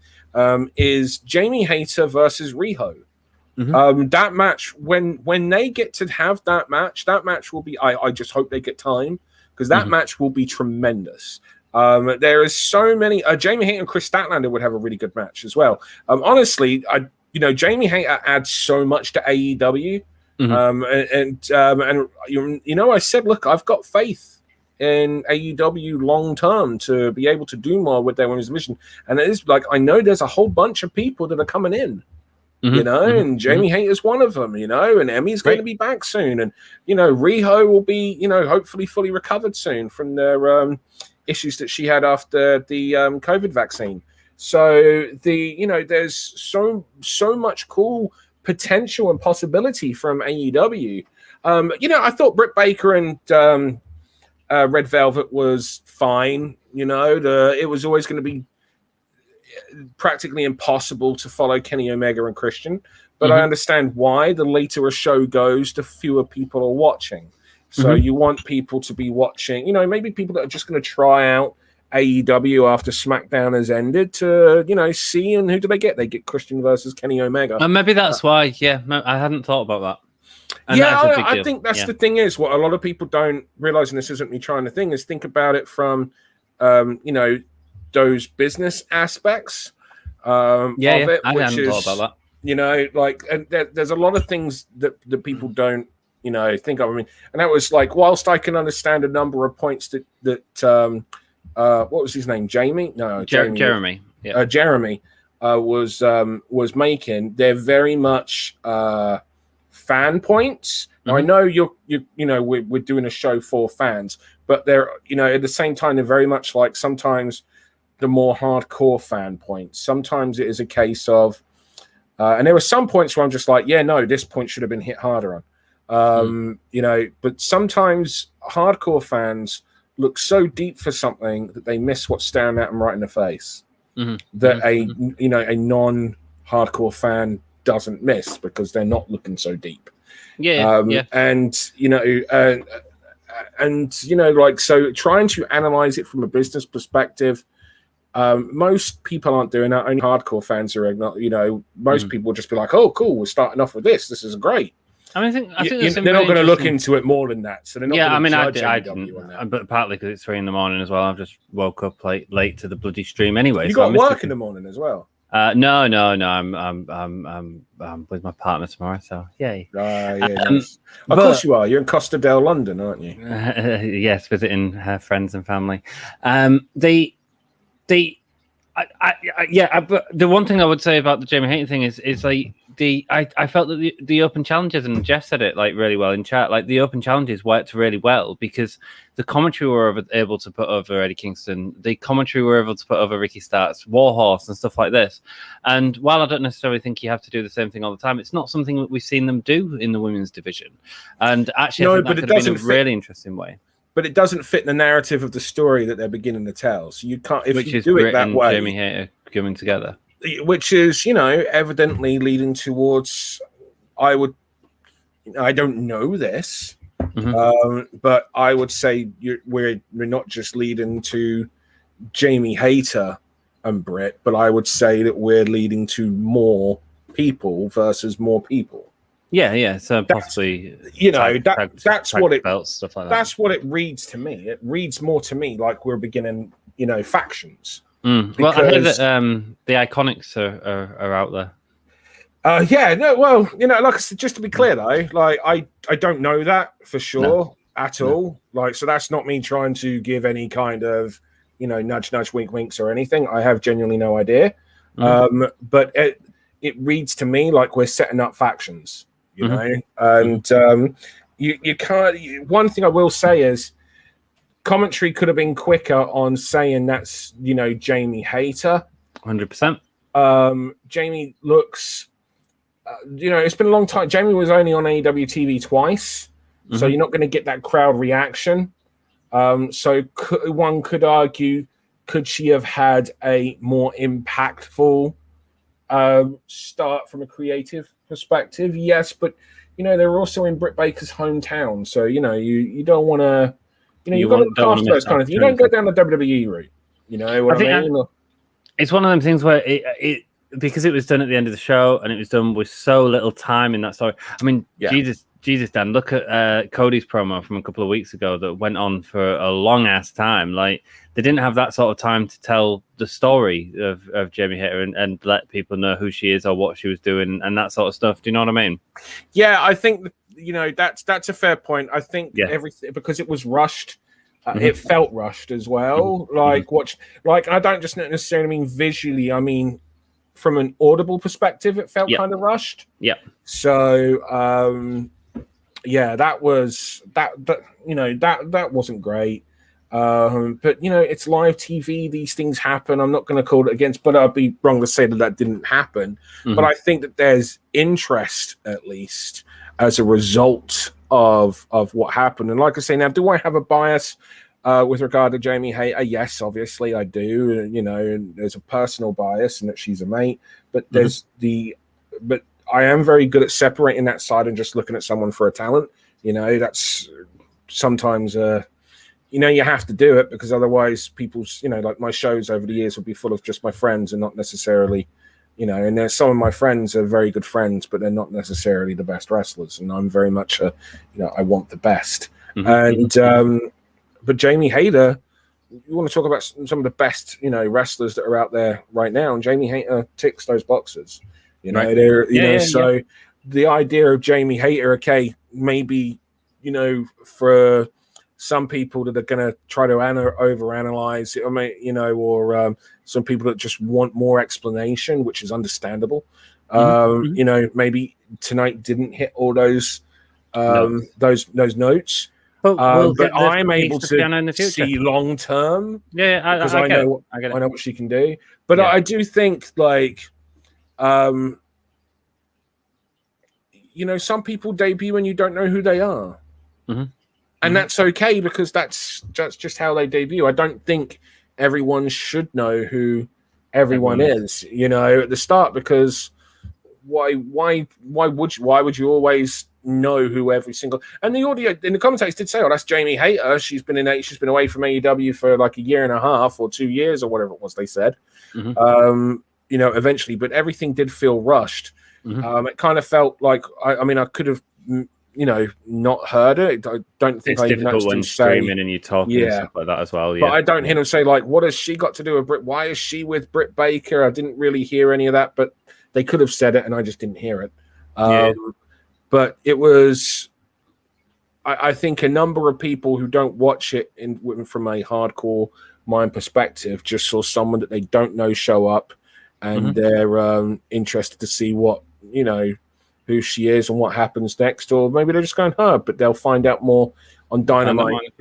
[SPEAKER 5] is Jamie Hayter versus Riho. That match, when they get to have that match will be, I just hope they get time, because that match will be tremendous. There is so many. Jamie Hayter and Chris Statlander would have a really good match as well. Honestly, Jamie Hayter adds so much to AEW. And I said, look, I've got faith in AEW long term to be able to do more with their women's division. And it is like, I know there's a whole bunch of people that are coming in, and Jamie Hayter's one of them, and Emmy's going to be back soon. And, Riho will be, hopefully fully recovered soon from their issues that she had after the COVID vaccine. So there's so much cool potential and possibility from AEW. I thought Britt Baker and Red Velvet was fine. It was always going to be practically impossible to follow Kenny Omega and Christian, but I understand why. The later a show goes, the fewer people are watching. So you want people to be watching, maybe people that are just going to try out AEW after SmackDown has ended to, see, and who do they get? They get Christian versus Kenny Omega.
[SPEAKER 3] And maybe that's why, I hadn't thought about that. And
[SPEAKER 5] I think that's the thing is, what a lot of people don't realize, and this isn't me trying to think, is think about it from, those business aspects of it.
[SPEAKER 3] I hadn't thought about
[SPEAKER 5] that. And there's a lot of things that people don't, think of. I mean, and that was like, whilst I can understand a number of points that what was his name? Jamie? No,
[SPEAKER 3] Jeremy. Yeah.
[SPEAKER 5] Jeremy was making. They're very much fan points. Now I know we're doing a show for fans, but they're at the same time they're very much like sometimes the more hardcore fan points. Sometimes it is a case of, and there were some points where I'm just like, this point should have been hit harder on. But sometimes hardcore fans look so deep for something that they miss what's staring at them right in the face. That a non-hardcore fan doesn't miss because they're not looking so deep. And so trying to analyze it from a business perspective, most people aren't doing that. Only hardcore fans are, most people will just be like, oh, cool, we're starting off with this. This is great.
[SPEAKER 3] I think
[SPEAKER 5] they're not going to look into it more than that. So they're not
[SPEAKER 3] I didn't, but partly because it's 3 a.m. as well. I've just woke up late to the bloody stream anyway.
[SPEAKER 5] You got work in the morning as well.
[SPEAKER 3] No. I'm with my partner tomorrow, so yay.
[SPEAKER 5] Nice. Of course you are. You're in Costa del London, aren't you?
[SPEAKER 3] Yes, visiting her friends and family. But the one thing I would say about the Jamie Hayter thing is like I felt that the open challenges, and Jeff said it like really well in chat, like the open challenges worked really well because the commentary were able to put over Eddie Kingston, the commentary were able to put over Ricky Starks, Warhorse, and stuff like this. And while I don't necessarily think you have to do the same thing all the time, it's not something that we've seen them do in the women's division. And actually, I think that could have been a really interesting way.
[SPEAKER 5] But it doesn't fit the narrative of the story that they're beginning to tell. So you can't, if you do it that way,
[SPEAKER 3] Jamie Hayter coming together,
[SPEAKER 5] which is, evidently leading towards, I don't know this, but I would say we're not just leading to Jamie Hayter and Britt, but I would say that we're leading to more people versus more people.
[SPEAKER 3] Yeah. So possibly,
[SPEAKER 5] that's what it
[SPEAKER 3] belts, stuff like that.
[SPEAKER 5] That's what it reads to me. It reads more to me like we're beginning, factions.
[SPEAKER 3] Well, I hear that the Iconics are out there.
[SPEAKER 5] Like I said, just to be clear though, like I don't know that for sure at all. Like, so that's not me trying to give any kind of, nudge, wink, winks or anything. I have genuinely no idea. But it reads to me like we're setting up factions, and you can't. One thing I will say is commentary could have been quicker on saying that's Jamie Hayter.
[SPEAKER 3] 100%.
[SPEAKER 5] Jamie looks. It's been a long time. Jamie was only on AEW TV twice, so you're not going to get that crowd reaction. So one could argue, could she have had a more impactful start from a creative perspective? Yes, but they were also in Britt Baker's hometown. So, you don't want to, you've got to look after those kind of things. You don't go down the WWE route. You know what I mean?
[SPEAKER 3] It's one of them things where it because it was done at the end of the show and it was done with so little time in that story. I mean, Jesus, Dan, look at Cody's promo from a couple of weeks ago that went on for a long ass time. Like, they didn't have that sort of time to tell the story of Jamie Hayter and let people know who she is or what she was doing and that sort of stuff. Do you know what I mean?
[SPEAKER 5] Yeah, I think that's a fair point. I think everything, because it was rushed. It felt rushed as well. I don't just necessarily mean visually. I mean, from an audible perspective, it felt kind of rushed. Yeah. So, that was that wasn't great. But it's live TV. These things happen. I'm not going to call it against, but I'd be wrong to say that didn't happen. But I think that there's interest, at least, as a result of what happened. And like I say, now, do I have a bias with regard to Jamie Hayter? Yes, obviously I do. And there's a personal bias in that she's a mate, but there's but I am very good at separating that side and just looking at someone for a talent. That's sometimes you have to do it, because otherwise people's, like my shows over the years will be full of just my friends and not necessarily, and there's some of my friends are very good friends, but they're not necessarily the best wrestlers. And I'm very much I want the best. But Jamie Hayter, you want to talk about some of the best, wrestlers that are out there right now, and Jamie Hayter ticks those boxes. So the idea of Jamie Hayter, okay, maybe, for some people that are going to try to overanalyze it, or some people that just want more explanation, which is understandable. Maybe tonight didn't hit all those notes. But I'm able to see long term. Because I know what she can do. But I do think, some people debut and you don't know who they are. And that's okay, because that's just how they debut. I don't think everyone should know who everyone is, at the start, because why would you always know who every single, and the audio in the commentators did say, that's Jamie Hayter. She's been away from AEW for like a year and a half or 2 years or whatever it was they said. Eventually, but everything did feel rushed. It kind of felt like I could have not heard it. I don't think
[SPEAKER 3] it's difficult when streaming and you talking and stuff like that as well.
[SPEAKER 5] But I don't hear them say, what has she got to do with Britt? Why is she with Britt Baker? I didn't really hear any of that, but they could have said it and I just didn't hear it. But it was, I think, a number of people who don't watch it from a hardcore mind perspective just saw someone that they don't know show up, and they're interested to see what, who she is and what happens next, or maybe they're just going, but they'll find out more on Dynamite,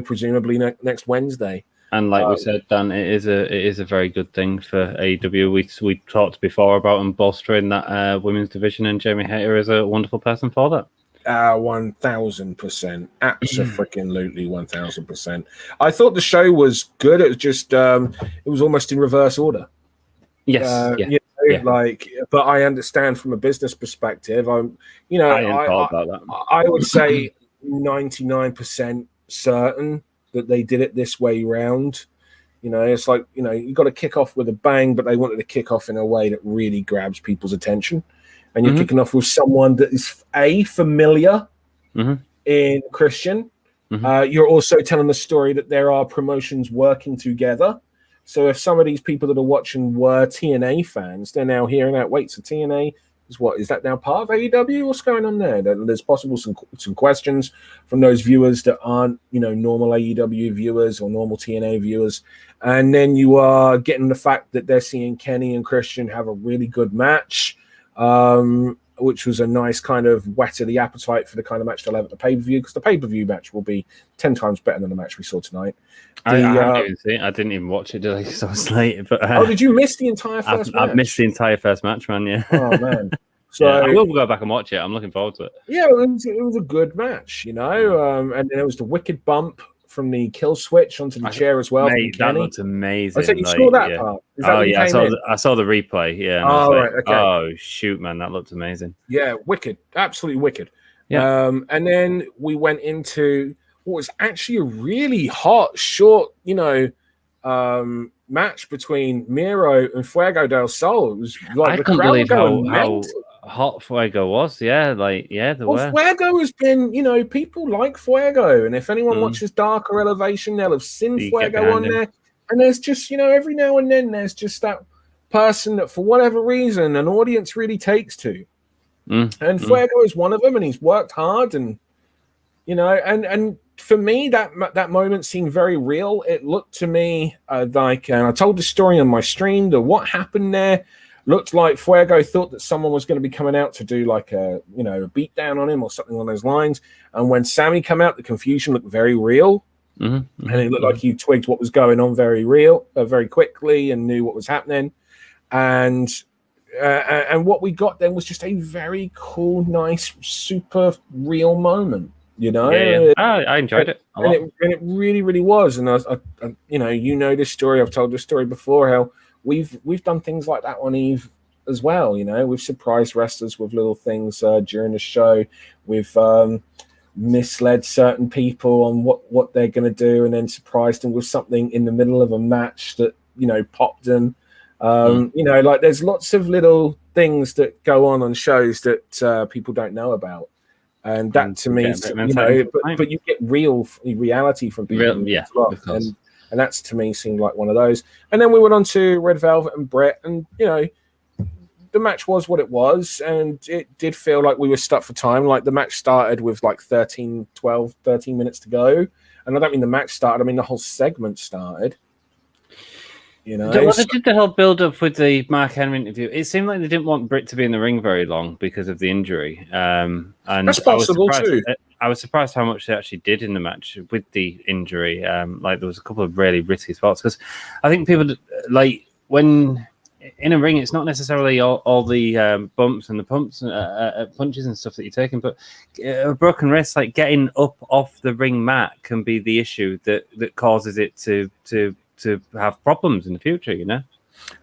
[SPEAKER 5] presumably next Wednesday.
[SPEAKER 3] And like we said, Dan, it is a very good thing for AEW. We talked before about them bolstering that women's division, and Jamie Hayter is a wonderful person for that.
[SPEAKER 5] 1,000%, absolutely 1,000%. I thought the show was good. It was just it was almost in reverse order.
[SPEAKER 3] Yes,
[SPEAKER 5] but I understand from a business perspective. I would say 99% certain that they did it this way round. It's like, you got to kick off with a bang, but they wanted to kick off in a way that really grabs people's attention. And you're kicking off with someone that is familiar in Christian. You're also telling the story that there are promotions working together. So if some of these people that are watching were TNA fans, they're now hearing that, wait, so TNA is that now part of AEW? What's going on there? There's possible some questions from those viewers that aren't, normal AEW viewers or normal TNA viewers. And then you are getting the fact that they're seeing Kenny and Christian have a really good match, which was a nice kind of whet of the appetite for the kind of match they'll have at the pay-per-view, because the pay-per-view match will be 10 times better than the match we saw tonight.
[SPEAKER 3] I didn't even see it. I didn't even watch it, did I? Because I was late. But,
[SPEAKER 5] did you miss the entire first match?
[SPEAKER 3] I've missed the entire first match, man, yeah.
[SPEAKER 5] Oh, man. So
[SPEAKER 3] I will go back and watch it. I'm looking forward to it.
[SPEAKER 5] Yeah, it was a good match, and then it was the wicked bump from the kill switch onto the chair as well.
[SPEAKER 3] Mate, that looked amazing.
[SPEAKER 5] I said you saw that part. Is that
[SPEAKER 3] I saw the replay. Yeah. And
[SPEAKER 5] right. Okay.
[SPEAKER 3] Oh shoot, man, that looked amazing.
[SPEAKER 5] Yeah, wicked, absolutely wicked.
[SPEAKER 3] Yeah.
[SPEAKER 5] And then we went into what was actually a really hot, short, match between Miro and Fuego del Sol. It was like
[SPEAKER 3] I
[SPEAKER 5] the
[SPEAKER 3] couldn't
[SPEAKER 5] crowd
[SPEAKER 3] believe how
[SPEAKER 5] how
[SPEAKER 3] hot Fuego was. Yeah, there were.
[SPEAKER 5] Fuego has been, people like Fuego, and if anyone watches Darker Elevation, they'll have seen Fuego on there. And there's just, every now and then there's just that person that for whatever reason an audience really takes to. And Fuego is one of them, and he's worked hard, and and for me that moment seemed very real. It looked to me like, and I told the story on my stream, that what happened there looked like Fuego thought that someone was going to be coming out to do like a beat down on him or something along those lines. And when Sammy came out, the confusion looked very real, and it looked like he twigged what was going on very quickly and knew what was happening. And what we got then was just a very cool, nice, super real moment.
[SPEAKER 3] I enjoyed it a lot.
[SPEAKER 5] And it really, really was. And I this story. I've told this story before. How we've done things like that on Eve as well. We've surprised wrestlers with little things during the show. We've misled certain people on what they're going to do, and then surprised them with something in the middle of a match that popped them. Like there's lots of little things that go on shows that people don't know about. And that to me, but you get reality from people as well. And that's to me seemed like one of those. And then we went on to Red Velvet and Britt, and the match was what it was, and it did feel like we were stuck for time. Like the match started with like 13 minutes to go, and I don't mean the match started, I mean the whole segment started. They
[SPEAKER 3] did the whole build up with the Mark Henry interview. It seemed like they didn't want Britt to be in the ring very long because of the injury. And
[SPEAKER 5] that's possible too.
[SPEAKER 3] I was surprised how much they actually did in the match with the injury. Like there was a couple of really risky spots, because I think people like when in a ring, it's not necessarily all the bumps and the pumps, punches and stuff that you're taking, but a broken wrist, like getting up off the ring mat, can be the issue that causes it to have problems in the future,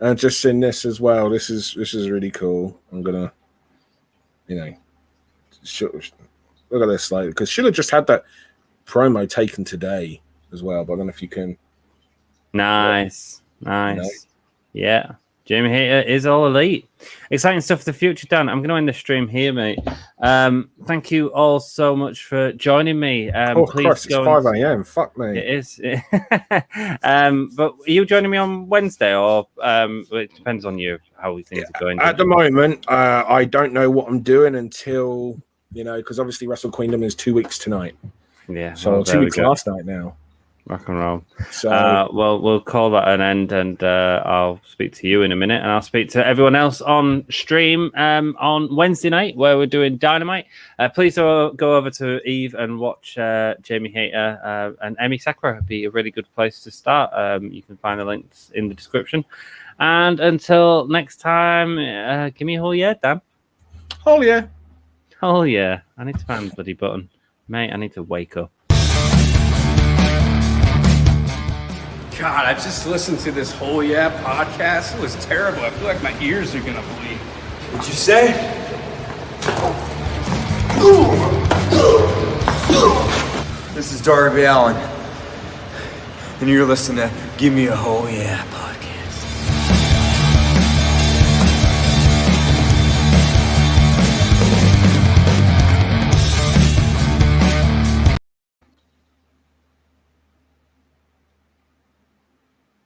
[SPEAKER 5] And just in this as well, this is really cool. I'm gonna, look at this, like, because Sheila just had that promo taken today as well. But I don't know if you can.
[SPEAKER 3] Nice. Yeah. Jamie Hater is all elite. Exciting stuff for the future, Dan. I'm going to end the stream here, mate. Thank you all so much for joining me.
[SPEAKER 5] Please Christ, it's 5 a.m. Fuck me.
[SPEAKER 3] It is. But are you joining me on Wednesday, or it depends on you how things are going?
[SPEAKER 5] At the moment, I don't know what I'm doing until, because obviously Wrestle Queendom is 2 weeks tonight.
[SPEAKER 3] Yeah.
[SPEAKER 5] So 2 weeks last night now.
[SPEAKER 3] Rock and roll.
[SPEAKER 5] So,
[SPEAKER 3] well, we'll call that an end, and I'll speak to you in a minute, and I'll speak to everyone else on stream on Wednesday night, where we're doing Dynamite. Please go over to Eve and watch Jamie Hater and Emi Sakura. It'd be a really good place to start. You can find the links in the description. And until next time, give me a whole yeah, Dan.
[SPEAKER 5] Oh yeah.
[SPEAKER 3] Oh yeah. I need to find the bloody button. Mate, I need to wake up.
[SPEAKER 1] God, I just listened to this whole podcast. It was terrible. I feel like my ears are gonna bleed.
[SPEAKER 2] What'd you say? This is Darby Allin, and you're listening to Gimme a Whole Yeah podcast.